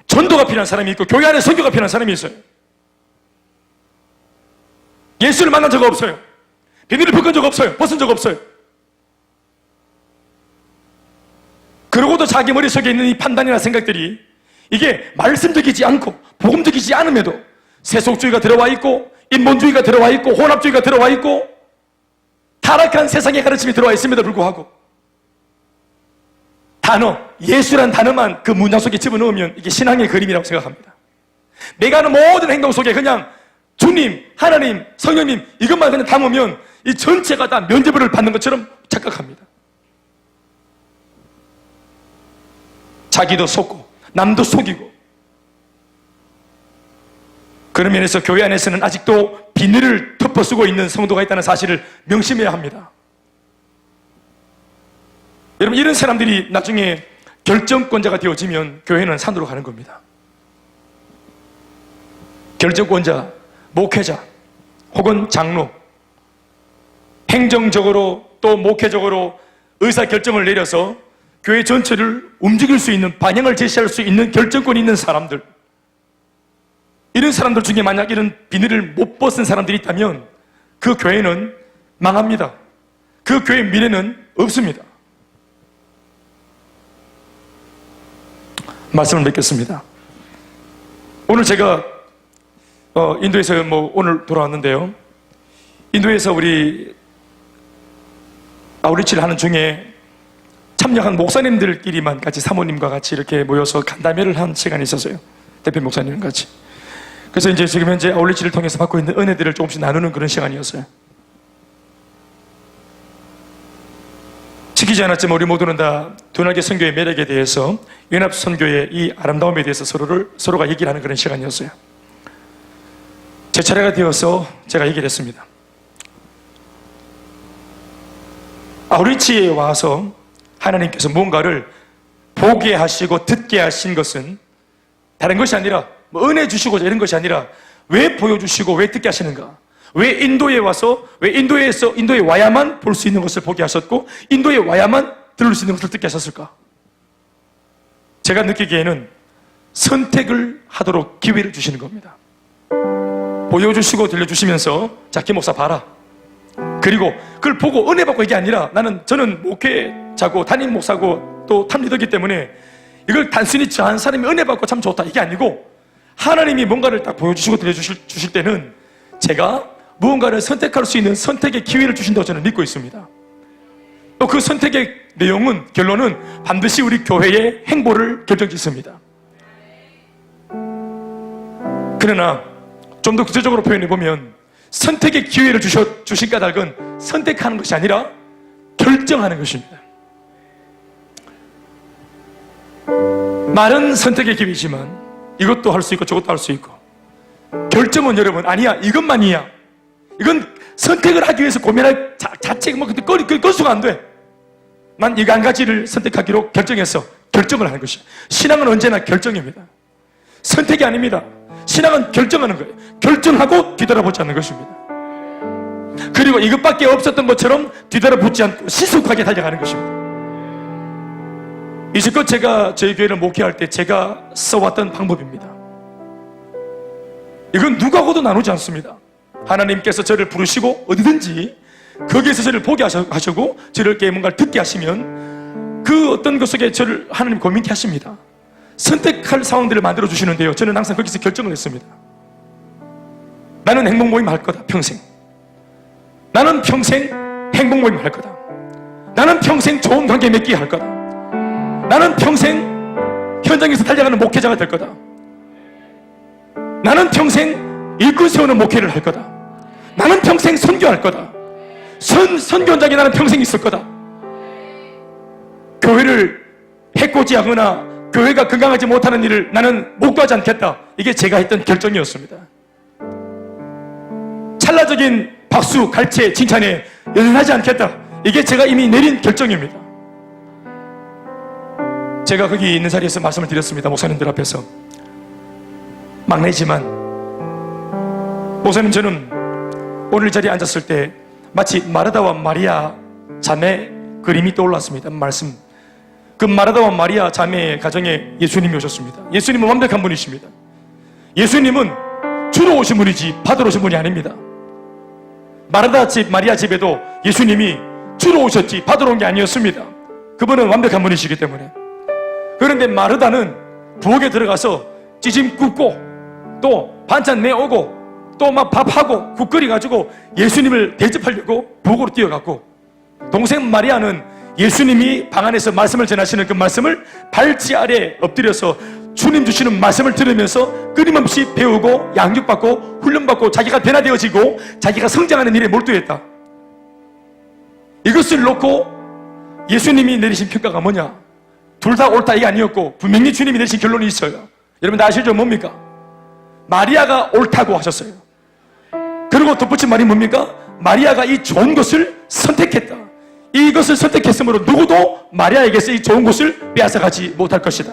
전도가 필요한 사람이 있고, 교회 안에 선교가 필요한 사람이 있어요. 예수를 만난 적 없어요. 비닐을 벗은 적 없어요. 벗은 적 없어요. 그러고도 자기 머릿속에 있는 이 판단이나 생각들이 이게 말씀적이지 않고 복음적이지 않음에도 세속주의가 들어와 있고, 인본주의가 들어와 있고, 혼합주의가 들어와 있고, 타락한 세상의 가르침이 들어와 있음에도 불구하고 단어, 예수란 단어만 그 문장 속에 집어넣으면 이게 신앙의 그림이라고 생각합니다. 내가 하는 모든 행동 속에 그냥 주님, 하나님, 성령님 이것만 그냥 담으면 이 전체가 다 면죄부를 받는 것처럼 착각합니다. 자기도 속고 남도 속이고, 그런 면에서 교회 안에서는 아직도 비늘을 덮어쓰고 있는 성도가 있다는 사실을 명심해야 합니다. 여러분, 이런 사람들이 나중에 결정권자가 되어지면 교회는 산으로 가는 겁니다. 결정권자, 목회자 혹은 장로, 행정적으로 또 목회적으로 의사결정을 내려서 교회 전체를 움직일 수 있는, 방향을 제시할 수 있는 결정권이 있는 사람들, 이런 사람들 중에 만약 이런 비늘을 못 벗은 사람들이 있다면 그 교회는 망합니다. 그 교회의 미래는 없습니다. 말씀을 맺겠습니다. 오늘 제가 인도에서 오늘 돌아왔는데요, 인도에서 우리 아우리치를 하는 중에 참여한 목사님들끼리만 같이 사모님과 같이 이렇게 모여서 간담회를 한 시간이 있었어요. 대표 목사님과 같이. 그래서 이제 지금 현재 아울리치를 통해서 받고 있는 은혜들을 조금씩 나누는 그런 시간이었어요. 지키지 않았지만 우리 모두는 다 두날개 선교의 매력에 대해서, 연합 선교의 이 아름다움에 대해서 서로가 얘기를 하는 그런 시간이었어요. 제 차례가 되어서 제가 얘기를 했습니다. 아우리치에 와서 하나님께서 무언가를 보게 하시고 듣게 하신 것은 다른 것이 아니라 은혜 주시고자 이런 것이 아니라 왜 보여주시고 왜 듣게 하시는가? 왜 인도에 와서, 왜 인도에 와야만 볼 수 있는 것을 보게 하셨고, 인도에 와야만 들을 수 있는 것을 듣게 하셨을까? 제가 느끼기에는 선택을 하도록 기회를 주시는 겁니다. 보여주시고 들려주시면서, 자, 김 목사 봐라. 그리고 그걸 보고 은혜 받고 이게 아니라, 저는 목회자고 담임 목사고 또 탑리더이기 때문에 이걸 단순히 저 한 사람이 은혜 받고 참 좋다 이게 아니고, 하나님이 뭔가를 딱 보여주시고 들려주실 때는 제가 무언가를 선택할 수 있는 선택의 기회를 주신다고 저는 믿고 있습니다. 또 그 선택의 내용은, 결론은 반드시 우리 교회의 행보를 결정짓습니다. 그러나 좀 더 구체적으로 표현해보면, 선택의 기회를 주신 까닭은 선택하는 것이 아니라 결정하는 것입니다. 말은 선택의 기회이지만 이것도 할 수 있고 저것도 할 수 있고, 결정은 여러분, 아니야, 이것만이야. 이건 선택을 하기 위해서 고민할 자체가 끌수가 안 돼. 난 이거 한 가지를 선택하기로 결정했어. 결정을 하는 것이야. 신앙은 언제나 결정입니다. 선택이 아닙니다. 신앙은 결정하는 거예요. 결정하고 뒤돌아보지 않는 것입니다. 그리고 이것밖에 없었던 것처럼 뒤돌아보지 않고 시속하게 달려가는 것입니다. 이제껏 제가 저희 교회를 목회할 때 제가 써왔던 방법입니다. 이건 누구하고도 나누지 않습니다. 하나님께서 저를 부르시고 어디든지 거기에서 저를 보게 하시고 저를 뭔가를 듣게 하시면 그 어떤 것 속에 저를 하나님 고민케 하십니다. 선택할 상황들을 만들어 주시는데요, 저는 항상 거기서 결정을 했습니다. 나는 행복 모임 할 거다, 평생. 나는 평생 행복 모임 할 거다. 나는 평생 좋은 관계 맺기 할 거다. 나는 평생 현장에서 달려가는 목회자가 될 거다. 나는 평생 일꾼 세우는 목회를 할 거다. 나는 평생 선교할 거다. 선교 현장에 나는 평생 있을 거다. 교회를 해코지하거나 교회가 건강하지 못하는 일을 나는 목도하지 않겠다. 이게 제가 했던 결정이었습니다. 찰나적인 박수, 갈채, 칭찬에 연연하지 않겠다. 이게 제가 이미 내린 결정입니다. 제가 거기 있는 자리에서 말씀을 드렸습니다. 목사님들 앞에서. 막내지만 목사님, 저는 오늘 자리에 앉았을 때 마치 마르다와 마리아 자매 그림이 떠올랐습니다. 말씀. 그 마르다와 마리아 자매의 가정에 예수님이 오셨습니다. 예수님은 완벽한 분이십니다. 예수님은 주로 오신 분이지 받으러 오신 분이 아닙니다. 마르다 집, 마리아 집에도 예수님이 주로 오셨지 받으러 온 게 아니었습니다. 그분은 완벽한 분이시기 때문에. 그런데 마르다는 부엌에 들어가서 찌짐 굽고 또 반찬 내오고 또 막 밥하고 국 끓여가지고 예수님을 대접하려고 부엌으로 뛰어갔고, 동생 마리아는 예수님이 방 안에서 말씀을 전하시는 그 말씀을 발치 아래 엎드려서 주님 주시는 말씀을 들으면서 끊임없이 배우고 양육받고 훈련받고 자기가 변화되어지고 자기가 성장하는 일에 몰두했다. 이것을 놓고 예수님이 내리신 평가가 뭐냐? 둘 다 옳다 이게 아니었고 분명히 주님이 내리신 결론이 있어요. 여러분 다 아시죠? 뭡니까? 마리아가 옳다고 하셨어요. 그리고 덧붙인 말이 뭡니까? 마리아가 이 좋은 것을 선택했다. 이것을 선택했으므로 누구도 마리아에게서 이 좋은 것을 빼앗아가지 못할 것이다.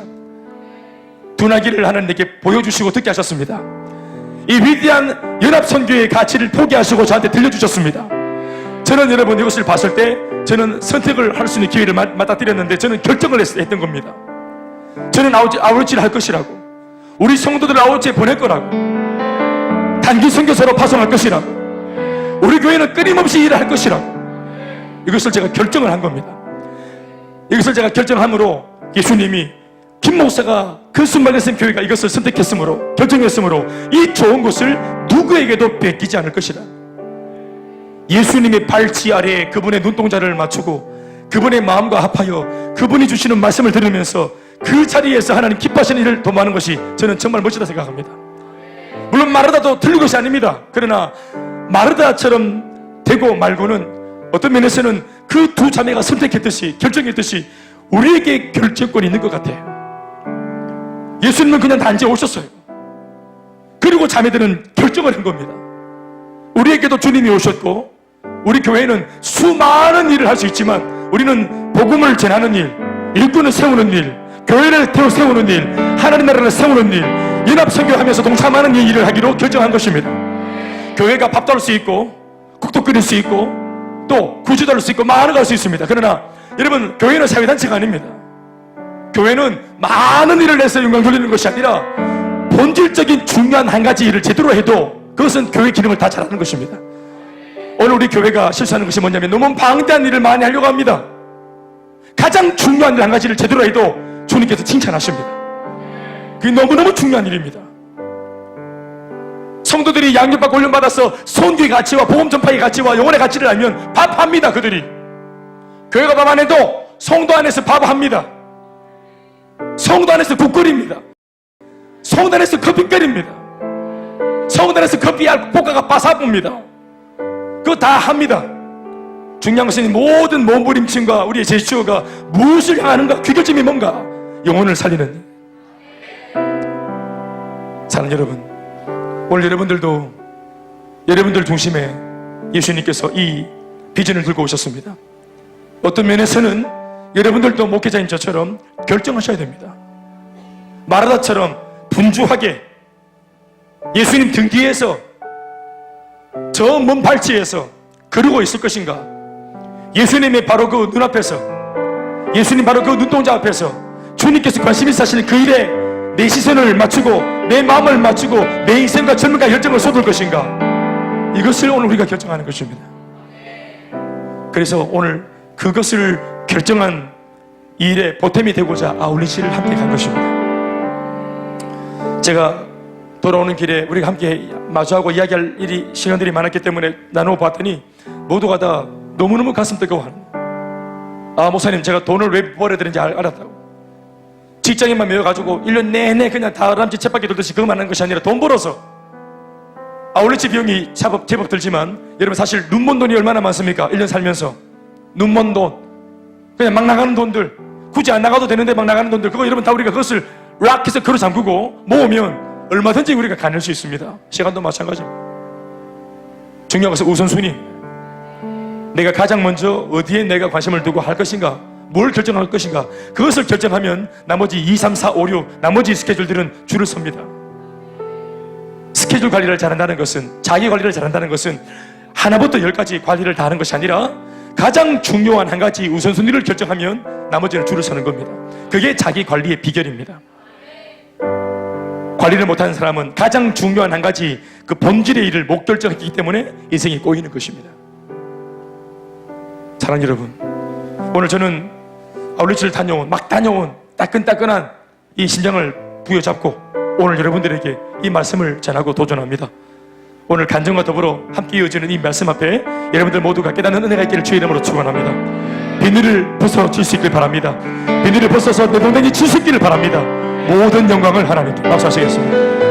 둔하기를 하나님께 보여주시고 듣게 하셨습니다. 이 위대한 연합선교의 가치를 포기하시고 저한테 들려주셨습니다. 저는 여러분 이것을 봤을 때 저는 선택을 할 수 있는 기회를 맞닥뜨렸는데 저는 결정을 했던 겁니다. 저는 아울지를 할 것이라고, 우리 성도들을 아울지에 보낼 거라고, 단기 선교사로 파송할 것이라고, 우리 교회는 끊임없이 일을 할 것이라고, 이것을 제가 결정을 한 겁니다. 이것을 제가 결정함으로 예수님이 김 목사가 큰순말레슨 교회가 이것을 선택했으므로, 결정했으므로 이 좋은 것을 누구에게도 뺏기지 않을 것이다. 예수님의 발치 아래에 그분의 눈동자를 맞추고 그분의 마음과 합하여 그분이 주시는 말씀을 들으면서 그 자리에서 하나님 기뻐하시는 일을 도모하는 것이 저는 정말 멋지다 생각합니다. 물론 마르다도 틀린 것이 아닙니다. 그러나 마르다처럼 되고 말고는 어떤 면에서는 그 두 자매가 선택했듯이, 결정했듯이 우리에게 결정권이 있는 것 같아요. 예수님은 그냥 단지에 오셨어요. 그리고 자매들은 결정을 한 겁니다. 우리에게도 주님이 오셨고, 우리 교회는 수많은 일을 할 수 있지만 우리는 복음을 전하는 일, 일꾼을 세우는 일, 교회를 세우는 일, 하나님 나라를 세우는 일, 연합선교하면서 동참하는 일을 하기로 결정한 것입니다. 교회가 밥도 할 수 있고 국도 끓일 수 있고 또 구주도 할 수 있고 많은 거 할 수 있습니다. 그러나 여러분, 교회는 사회단체가 아닙니다. 교회는 많은 일을 해서 영광 돌리는 것이 아니라 본질적인 중요한 한 가지 일을 제대로 해도 그것은 교회 기능을 다 잘하는 것입니다. 오늘 우리 교회가 실수하는 것이 뭐냐면 너무 방대한 일을 많이 하려고 합니다. 가장 중요한 일 한 가지를 제대로 해도 주님께서 칭찬하십니다. 그게 너무너무 중요한 일입니다. 성도들이 양육받고 훈련받아서 선교의 가치와 복음 전파의 가치와 영혼의 가치를 알면 밥합니다. 그들이 교회가 밥 안 해도 성도 안에서 밥합니다. 성도 안에서 국 끓입니다. 성도 안에서 커피 끓입니다. 성도 안에서 커피 볶아가 바사봅니다. 그거 다 합니다. 중요한 것은 모든 몸부림침과 우리의 제스처가 무엇을 향하는가, 귀결점이 뭔가, 영혼을 살리는 일. 사랑하는 여러분, 오늘 여러분들도 여러분들 중심에 예수님께서 이 비전을 들고 오셨습니다. 어떤 면에서는 여러분들도 목회자인 저처럼 결정하셔야 됩니다. 마르다처럼 분주하게 예수님 등 뒤에서 저 먼 발치에서 그러고 있을 것인가, 예수님의 바로 그 눈앞에서, 예수님 바로 그 눈동자 앞에서 주님께서 관심 있어 하시는 그 일에 내 시선을 맞추고 내 마음을 맞추고 내 인생과 젊음과 열정을 쏟을 것인가, 이것을 오늘 우리가 결정하는 것입니다. 그래서 오늘 그것을 결정한 이 일에 보탬이 되고자 아울리시를 함께 간 것입니다. 제가 돌아오는 길에 우리가 함께 마주하고 이야기할 시간들이 많았기 때문에 나누어 봤더니 모두가 다 너무너무 가슴 뜨거워하는, 목사님 제가 돈을 왜 벌어야 되는지 알았다고. 직장에만 매여가지고 1년 내내 그냥 다람쥐 쳇바퀴 돌듯이 그것만 하는 것이 아니라 돈 벌어서 아울렛 비용이 제법 들지만 여러분 사실 눈먼 돈이 얼마나 많습니까? 1년 살면서 눈먼 돈, 그냥 막 나가는 돈들, 굳이 안 나가도 되는데 막 나가는 돈들, 그거 여러분 다 우리가 그것을 락해서 걸어 잠그고 모으면 얼마든지 우리가 가낼 수 있습니다. 시간도 마찬가지입니다. 중요한 것은 우선순위, 내가 가장 먼저 어디에 내가 관심을 두고 할 것인가, 뭘 결정할 것인가, 그것을 결정하면 나머지 2, 3, 4, 5, 6 나머지 스케줄들은 줄을 섭니다. 스케줄 관리를 잘한다는 것은, 자기 관리를 잘한다는 것은 하나부터 열까지 관리를 다 하는 것이 아니라 가장 중요한 한 가지 우선순위를 결정하면 나머지는 줄을 서는 겁니다. 그게 자기 관리의 비결입니다. 관리를 못하는 사람은 가장 중요한 한 가지 그 본질의 일을 못 결정했기 때문에 인생이 꼬이는 것입니다. 사랑하는 여러분, 오늘 저는 아울렛을 다녀온 따끈따끈한 이 심장을 부여잡고 오늘 여러분들에게 이 말씀을 전하고 도전합니다. 오늘 간증과 더불어 함께 이어지는 이 말씀 앞에 여러분들 모두가 깨닫는 은혜가 있기를 주의 이름으로 축원합니다. 비늘을 벗어질 수 있길 바랍니다. 비늘을 벗어서 내동댕이 칠 수 있기를 바랍니다. 모든 영광을 하나님께 박수하시겠습니다.